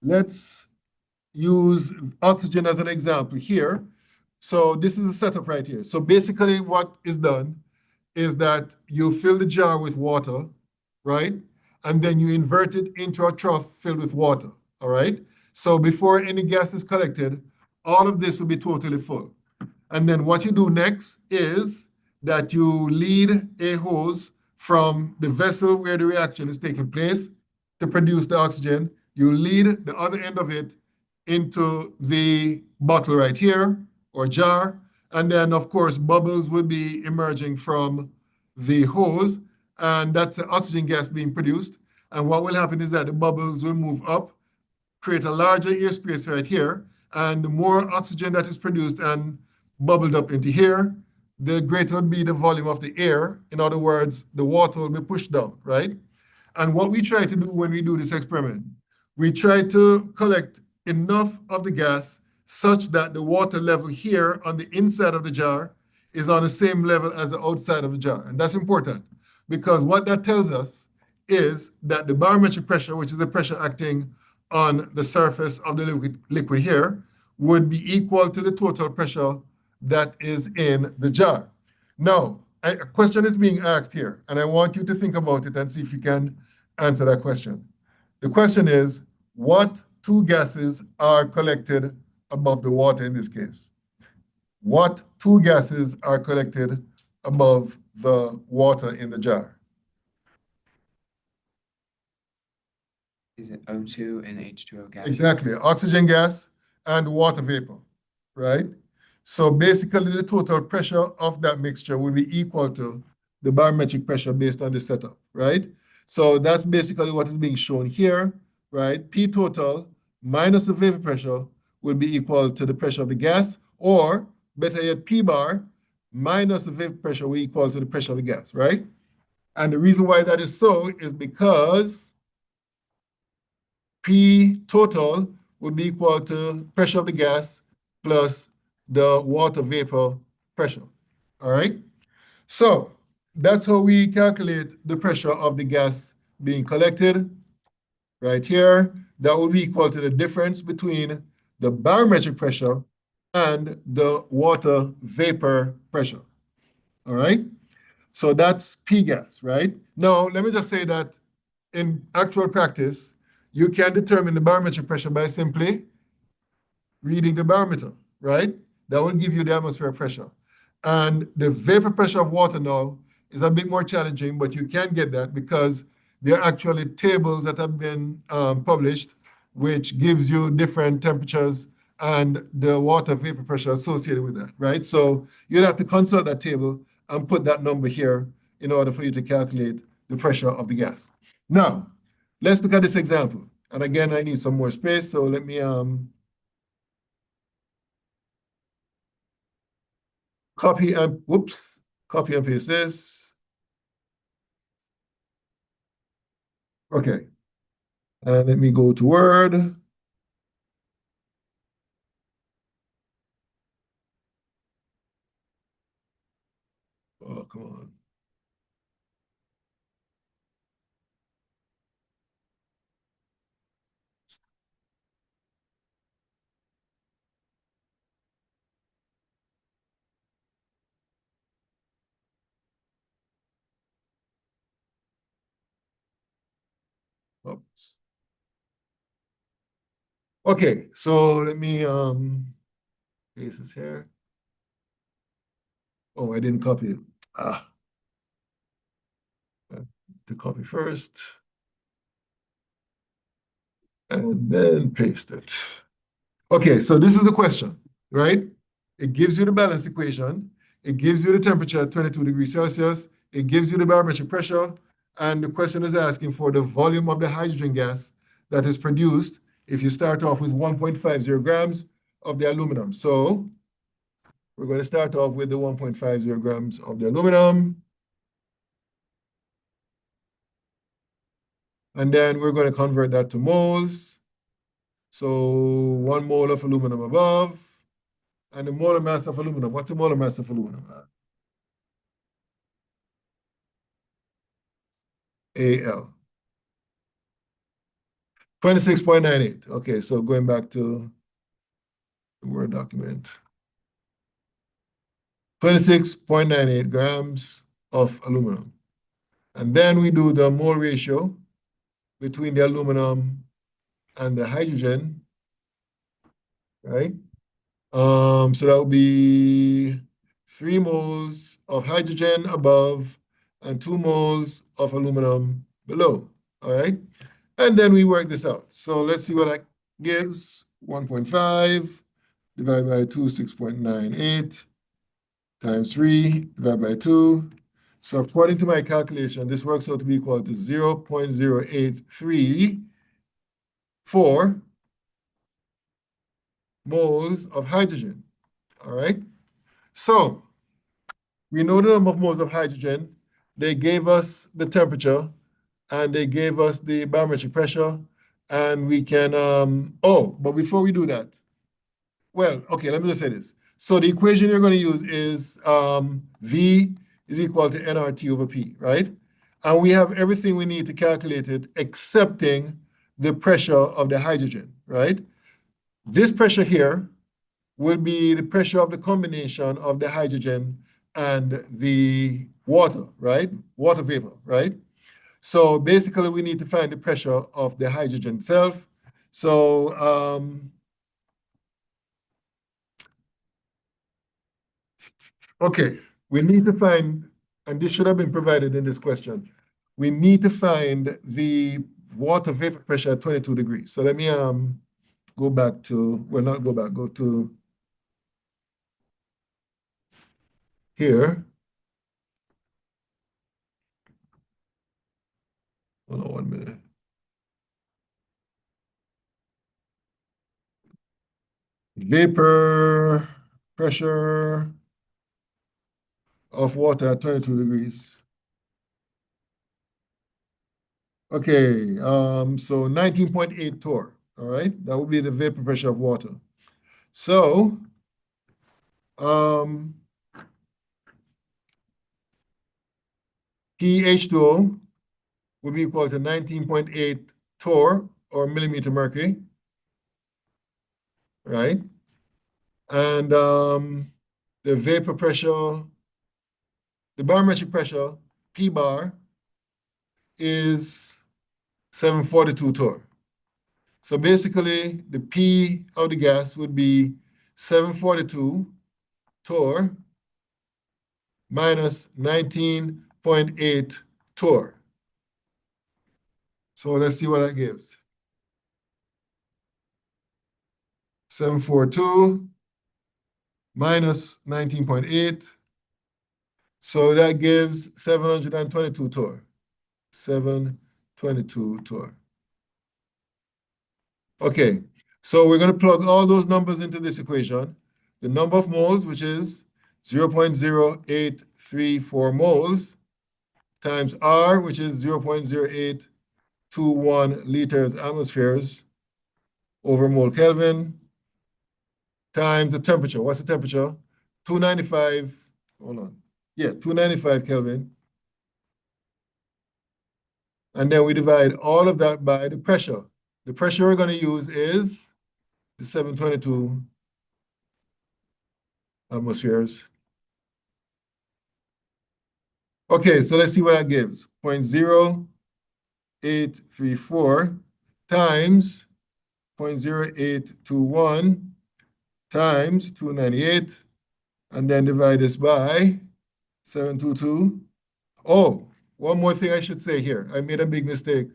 S1: let's use oxygen as an example here. So this is a setup right here. So basically what is done is that you fill the jar with water, right? And then you invert it into a trough filled with water, all right? So before any gas is collected, all of this will be totally full. And then what you do next is that you lead a hose from the vessel where the reaction is taking place to produce the oxygen. You lead the other end of it into the bottle right here or jar. And then, of course, bubbles will be emerging from the hose, and that's the oxygen gas being produced. And what will happen is that the bubbles will move up, create a larger airspace right here, and the more oxygen that is produced and bubbled up into here, the greater would be the volume of the air. In other words, the water will be pushed down, right? And what we try to do when we do this experiment, we try to collect enough of the gas such that the water level here on the inside of the jar is on the same level as the outside of the jar. And that's important because what that tells us is that the barometric pressure, which is the pressure acting on the surface of the liquid here would be equal to the total pressure that is in the jar. Now, a question is being asked here, and I want you to think about it and see if you can answer that question. The question is, what two gases are collected above the water in this case? What two gases are collected above the water in the jar?
S4: Is it O2 and H2O gas?
S1: Exactly, oxygen gas and water vapor, right? So basically, the total pressure of that mixture will be equal to the barometric pressure based on the setup, right? So that's basically what is being shown here, right? P total minus the vapor pressure will be equal to the pressure of the gas, or better yet, P bar minus the vapor pressure will equal to the pressure of the gas, right? And the reason why that is so is because P total would be equal to pressure of the gas plus the water vapor pressure, all right? So that's how we calculate the pressure of the gas being collected right here. That would be equal to the difference between the barometric pressure and the water vapor pressure, all right? So that's P gas, right? Now, let me just say that in actual practice, you can determine the barometric pressure by simply reading the barometer, right? That will give you the atmospheric pressure. And the vapor pressure of water now is a bit more challenging, but you can get that because there are actually tables that have been published, which gives you different temperatures and the water vapor pressure associated with that, right? So you'd have to consult that table and put that number here in order for you to calculate the pressure of the gas. Now, let's look at this example. And again, I need some more space, so let me copy and paste this. Okay. And let me go to Word. Oh, come on. Oops. Okay, so let me paste this here. Oh, I didn't copy it. To copy first. And then paste it. Okay, so this is the question, right? It gives you the balance equation. It gives you the temperature at 22 degrees Celsius. It gives you the barometric pressure. And the question is asking for the volume of the hydrogen gas that is produced if you start off with 1.50 grams of the aluminum. So we're going to start off with the 1.50 grams of the aluminum. And then we're going to convert that to moles. So 1 mole of aluminum above. And the molar mass of aluminum. What's the molar mass of aluminum? AL. 26.98. Okay, so going back to the Word document. 26.98 grams of aluminum. And then we do the mole ratio between the aluminum and the hydrogen, right? So that would be 3 moles of hydrogen above and 2 moles of aluminum below, all right? And then we work this out. So let's see what that gives. 1.5 divided by 2, 6.98 times 3 divided by 2. So according to my calculation, this works out to be equal to 0.0834 moles of hydrogen, all right? So we know the number of moles of hydrogen. They gave us the temperature, and they gave us the barometric pressure, and we can, but before we do that, well, okay, let me just say this. So the equation you're going to use is V is equal to nRT over P, right? And we have everything we need to calculate it, excepting the pressure of the hydrogen, right? This pressure here will be the pressure of the combination of the hydrogen and the water, right? Water vapor, right? So basically, we need to find the pressure of the hydrogen itself. So okay, we need to find, and this should have been provided in this question. We need to find the water vapor pressure at 22 degrees. So let me go back to, well, not go back, go to here. Hold on 1 minute. Vapor pressure of water at 22 degrees. Okay, so 19.8 torr, all right? That would be the vapor pressure of water. So, pH2O would be equal to 19.8 torr or millimeter mercury, right? And the vapor pressure, the barometric pressure, P bar, is 742 torr. So basically, the P of the gas would be 742 torr minus 19.8 torr. So let's see what that gives. 742 minus 19.8. So that gives 722 torr. 722 torr. Okay, so we're going to plug all those numbers into this equation. The number of moles, which is 0.0834 moles, times R, which is 0.0821 liters atmospheres over mole Kelvin, times the temperature. What's the temperature? 295, hold on. Yeah, 295 Kelvin. And then we divide all of that by the pressure. The pressure we're going to use is the 722 atmospheres. Okay, so let's see what that gives. 0.0834 times 0.0821 times 298, and then divide this by 722. Oh, one more thing I should say here. I made a big mistake.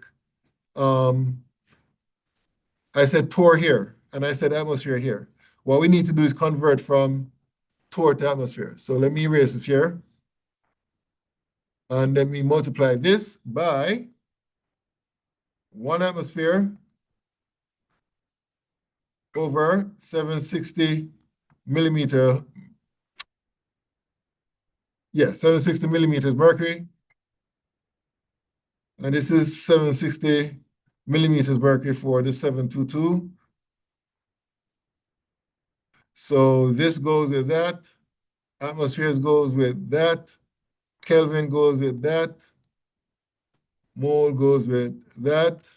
S1: I said torr here, and I said atmosphere here. What we need to do is convert from torr to atmosphere. So let me erase this here. And let me multiply this by 1 atmosphere over 760 millimeter. Yeah, 760 millimeters mercury. And this is 760 millimeters mercury for the 722. So this goes with that. Atmospheres goes with that. Kelvin goes with that. Mole goes with that.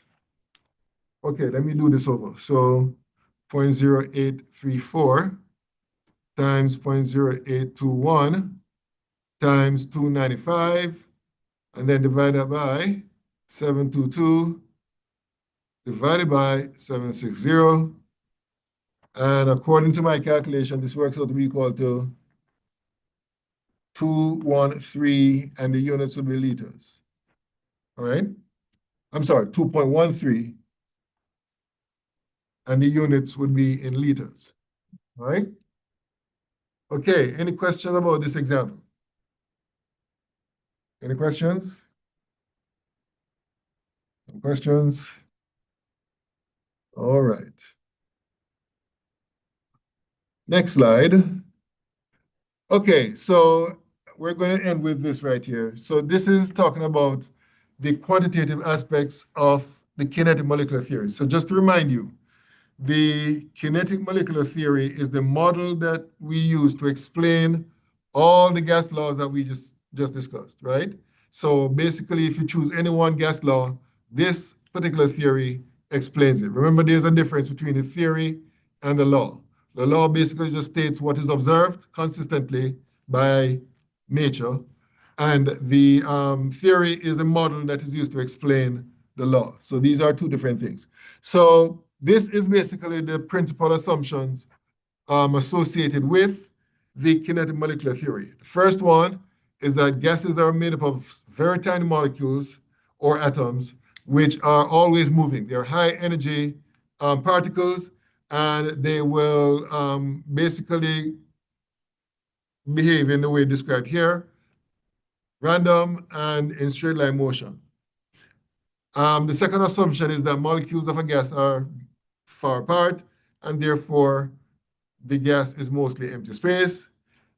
S1: Okay, let me do this over. So 0.0834 times 0.0821 times 295, and then divide that by 722 divided by 760. And according to my calculation, this works out to be equal to 213, and the units will be liters. All right? I'm sorry, 2.13, and the units would be in liters. All right? Okay, any questions about this example? Any questions? Any questions? All right. Next slide. Okay, so we're going to end with this right here. So this is talking about the quantitative aspects of the kinetic molecular theory. So just to remind you, the kinetic molecular theory is the model that we use to explain all the gas laws that we just discussed, right? So basically, if you choose any one gas law, this particular theory explains it. Remember, there's a difference between the theory and the law. The law basically just states what is observed consistently by nature, and the theory is a model that is used to explain the law. So these are two different things. So this is basically the principal assumptions associated with the kinetic molecular theory. The first one is that gases are made up of very tiny molecules or atoms, which are always moving. They're high energy particles, and they will basically behave in the way described here, random and in straight line motion. The second assumption is that molecules of a gas are far apart, and therefore the gas is mostly empty space.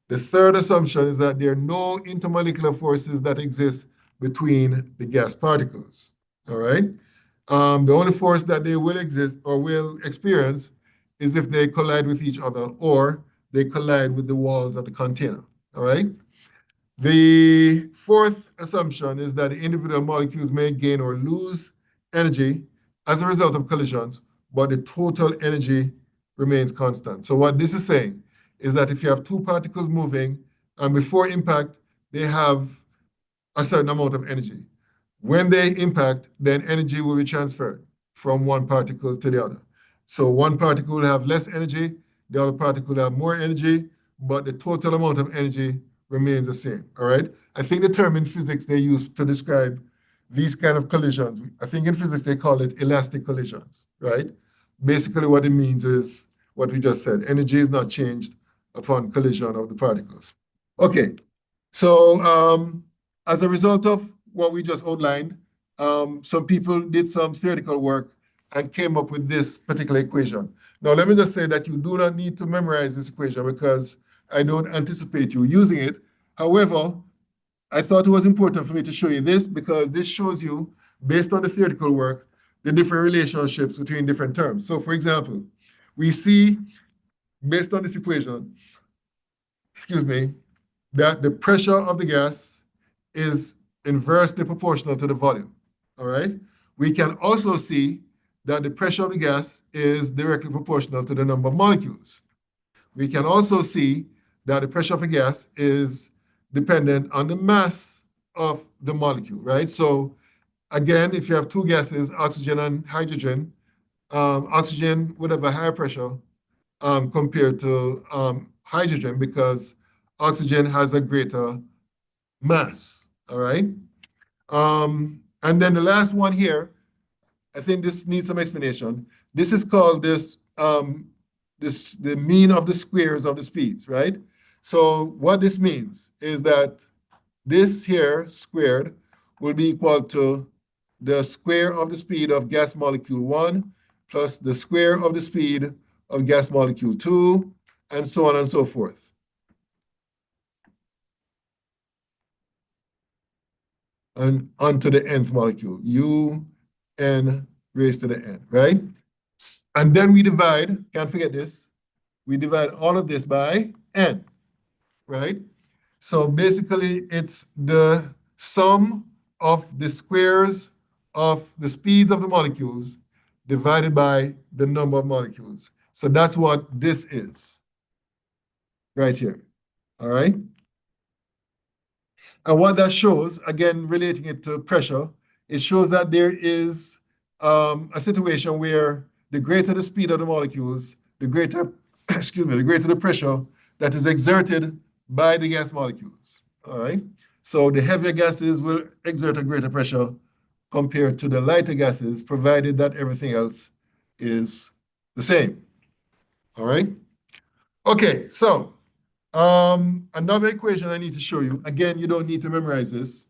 S1: The third assumption is that there are no intermolecular forces that exist between the gas particles. All right? The only force that they will exist or will experience is if they collide with each other or they collide with the walls of the container. All right? The fourth assumption is that individual molecules may gain or lose energy as a result of collisions, but the total energy remains constant. So what this is saying is that if you have two particles moving and before impact, they have a certain amount of energy. When they impact, then energy will be transferred from one particle to the other. So one particle will have less energy, the other particle will have more energy, but the total amount of energy remains the same, all right? I think the term in physics they use to describe these kind of collisions, I think in physics they call it elastic collisions, right? Basically what it means is what we just said, energy is not changed upon collision of the particles. Okay, so as a result of what we just outlined, some people did some theoretical work and came up with this particular equation. Now, let me just say that you do not need to memorize this equation because I don't anticipate you using it. However, I thought it was important for me to show you this because this shows you, based on the theoretical work, the different relationships between different terms. So, for example, we see, based on this equation, that the pressure of the gas is inversely proportional to the volume, all right? We can also see that the pressure of the gas is directly proportional to the number of molecules. We can also see that the pressure of a gas is dependent on the mass of the molecule, right? So again, if you have two gases, oxygen and hydrogen, oxygen would have a higher pressure compared to hydrogen because oxygen has a greater mass, all right? And then the last one here, I think this needs some explanation. This is called the mean of the squares of the speeds, right? So what this means is that this here squared will be equal to the square of the speed of gas molecule 1 plus the square of the speed of gas molecule 2, and so on and so forth. And onto the nth molecule, UN raised to the n, right? And then we divide, can't forget this, we divide all of this by n, right? So basically, it's the sum of the squares of the speeds of the molecules divided by the number of molecules. So that's what this is, right here, all right? And what that shows, again, relating it to pressure, it shows that there is a situation where the greater the speed of the molecules, the greater, the greater the pressure that is exerted by the gas molecules, all right? So the heavier gases will exert a greater pressure compared to the lighter gases, provided that everything else is the same, all right? Okay, so another equation I need to show you, again, you don't need to memorize this,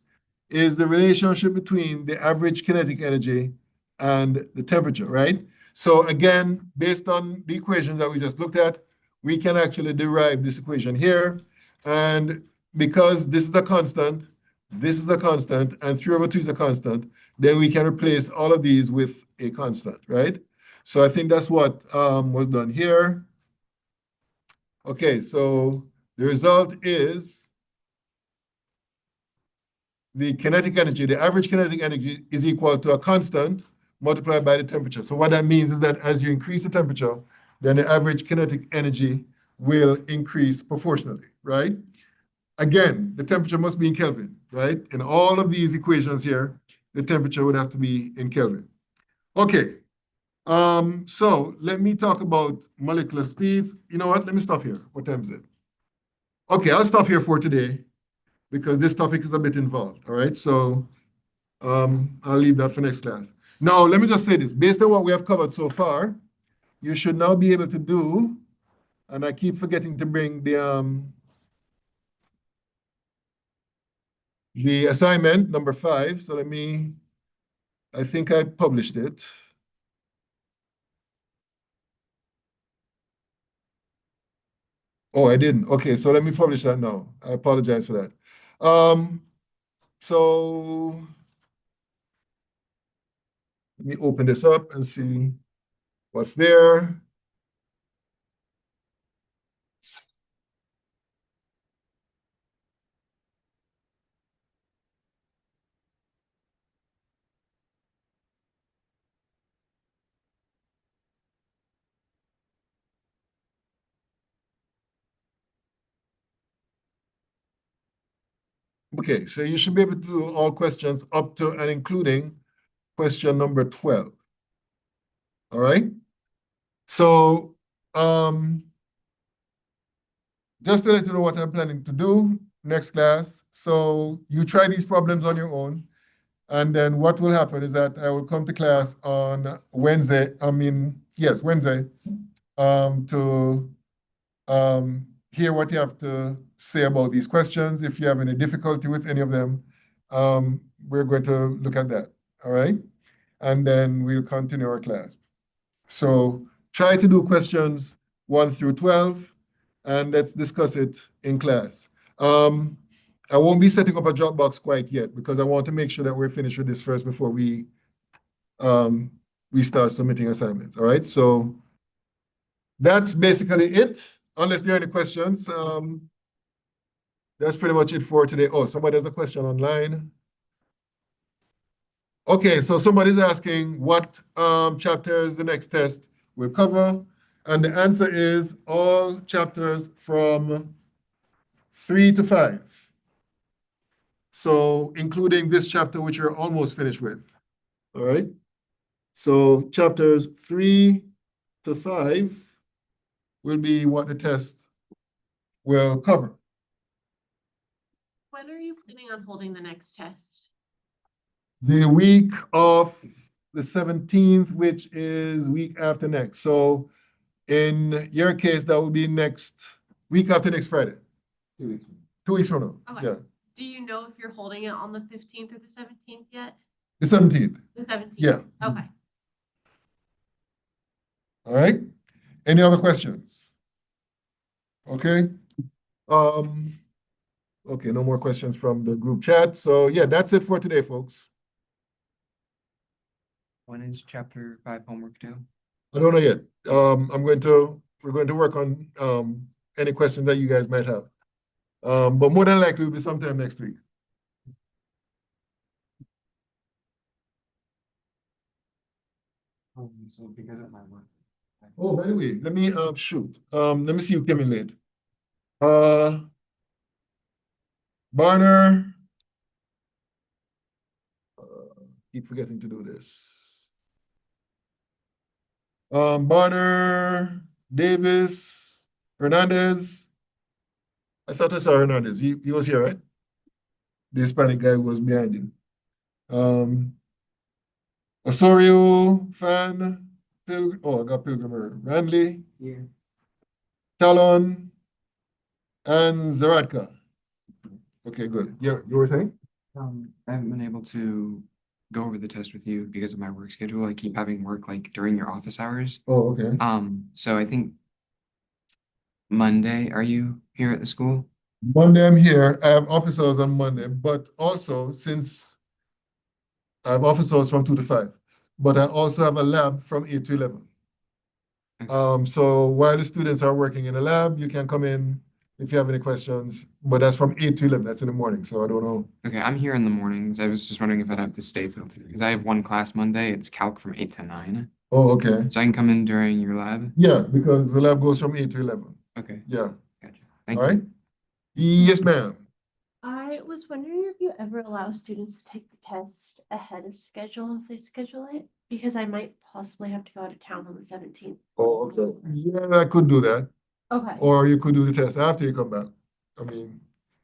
S1: is the relationship between the average kinetic energy and the temperature, right? So again, based on the equation that we just looked at, we can actually derive this equation here. And because this is a constant, and 3 over 2 is a constant, then we can replace all of these with a constant, right? So I think that's what was done here. Okay, so the result is the kinetic energy, the average kinetic energy is equal to a constant multiplied by the temperature. So what that means is that as you increase the temperature, then the average kinetic energy will increase proportionally, right? Again, the temperature must be in Kelvin, right? In all of these equations here, the temperature would have to be in Kelvin. Okay, so let me talk about molecular speeds. You know what? Let me stop here. What time is it? Okay, I'll stop here for today because this topic is a bit involved, all right? So I'll leave that for next class. Now, let me just say this. Based on what we have covered so far, you should now be able to do, and I keep forgetting to bring the assignment number 5. So I think I published it. Oh, I didn't. Okay, so let me publish that now. I apologize for that. So let me open this up and see what's there. Okay, so you should be able to do all questions up to and including question number 12. All right? So just to let you know what I'm planning to do next class. So you try these problems on your own. And then what will happen is that I will come to class on Wednesday, Wednesday, to hear what you have to say about these questions. If you have any difficulty with any of them, we're going to look at that, all right? And then we'll continue our class. So try to do questions 1 through 12, and let's discuss it in class. I won't be setting up a Dropbox quite yet because I want to make sure that we're finished with this first before we start submitting assignments, all right? So that's basically it. Unless there are any questions, that's pretty much it for today. Oh, somebody has a question online. Okay, so somebody's asking what chapters the next test will cover. And the answer is all chapters from 3 to 5. So including this chapter, which you're almost finished with. All right? So chapters 3 to 5 will be what the test will cover.
S5: When are you planning on holding the next test?
S1: The week of the 17th, which is week after next. So in your case, that will be week after next Friday.
S4: 2 weeks.
S1: 2 weeks from now.
S5: Okay.
S1: Yeah.
S5: Do you know if you're holding it on the 15th or the 17th yet?
S1: The 17th.
S5: The 17th?
S1: Yeah.
S5: Okay.
S1: All right. Any other questions? Okay. Okay, no more questions from the group chat. So yeah, that's it for today, folks.
S4: When is chapter 5 homework due?
S1: I don't know yet. We're going to work on any questions that you guys might have. But more than likely, it'll be sometime next week.
S4: So because of my work.
S1: Oh, by the way, let me let me see who came in late. Barner. Keep forgetting to do this. Barner, Davis, Hernandez. I thought I saw Hernandez. He was here, right? The Hispanic guy who was behind him. Osorio, Fan, I got Pilgrimer, Randley,
S4: Yeah.
S1: Talon, and Zaradka. Okay, good. You were saying?
S4: I haven't been able to go over the test with you because of my work schedule. I keep having work like during your office hours.
S1: Oh, okay.
S4: So I think Monday, are you here at the school?
S1: Monday I'm here. I have office hours on Monday, but also since I have office hours from 2 to 5, but I also have a lab from 8 to 11.
S4: Okay.
S1: So while the students are working in the lab, you can come in if you have any questions, but that's from 8 to 11, that's in the morning, so I don't know.
S4: Okay, I'm here in the mornings. I was just wondering if I'd have to stay till two, because I have one class Monday. It's calc from 8 to 9.
S1: Oh, okay.
S4: So I can come in during your lab?
S1: Yeah, because the lab goes from 8 to 11.
S4: Okay,
S1: Yeah,
S4: gotcha.
S1: all
S4: Thank you.
S1: right? Yes, ma'am.
S5: I was wondering if you ever allow students to take the test ahead of schedule if they schedule it, because I might possibly have to go out of town on the 17th.
S1: Oh, okay. Yeah, I could do that.
S5: Okay,
S1: Or you could do the test after you come back. I mean,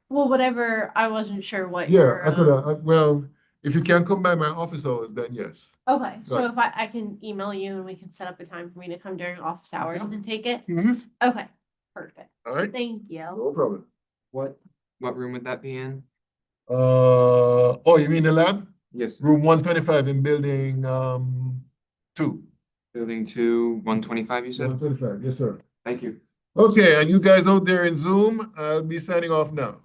S5: well, whatever, I wasn't sure what
S1: yeah,
S5: your,
S1: I could, well, if you can come by my office hours, then yes.
S5: okay, so
S1: Right.
S5: if I can email you and we can set up a time for me to come during office hours
S1: Yeah.
S5: and take it?
S1: Mhm.
S5: Okay, perfect.
S1: All right,
S5: Thank you.
S1: no problem.
S4: What room would that be in?
S1: Oh, you mean the lab?
S4: Yes.
S1: Room 125 in building, 2.
S4: Building 2, 125, you said?
S1: 125, yes, sir.
S4: Thank you.
S1: Okay, and you guys out there in Zoom, I'll be signing off now.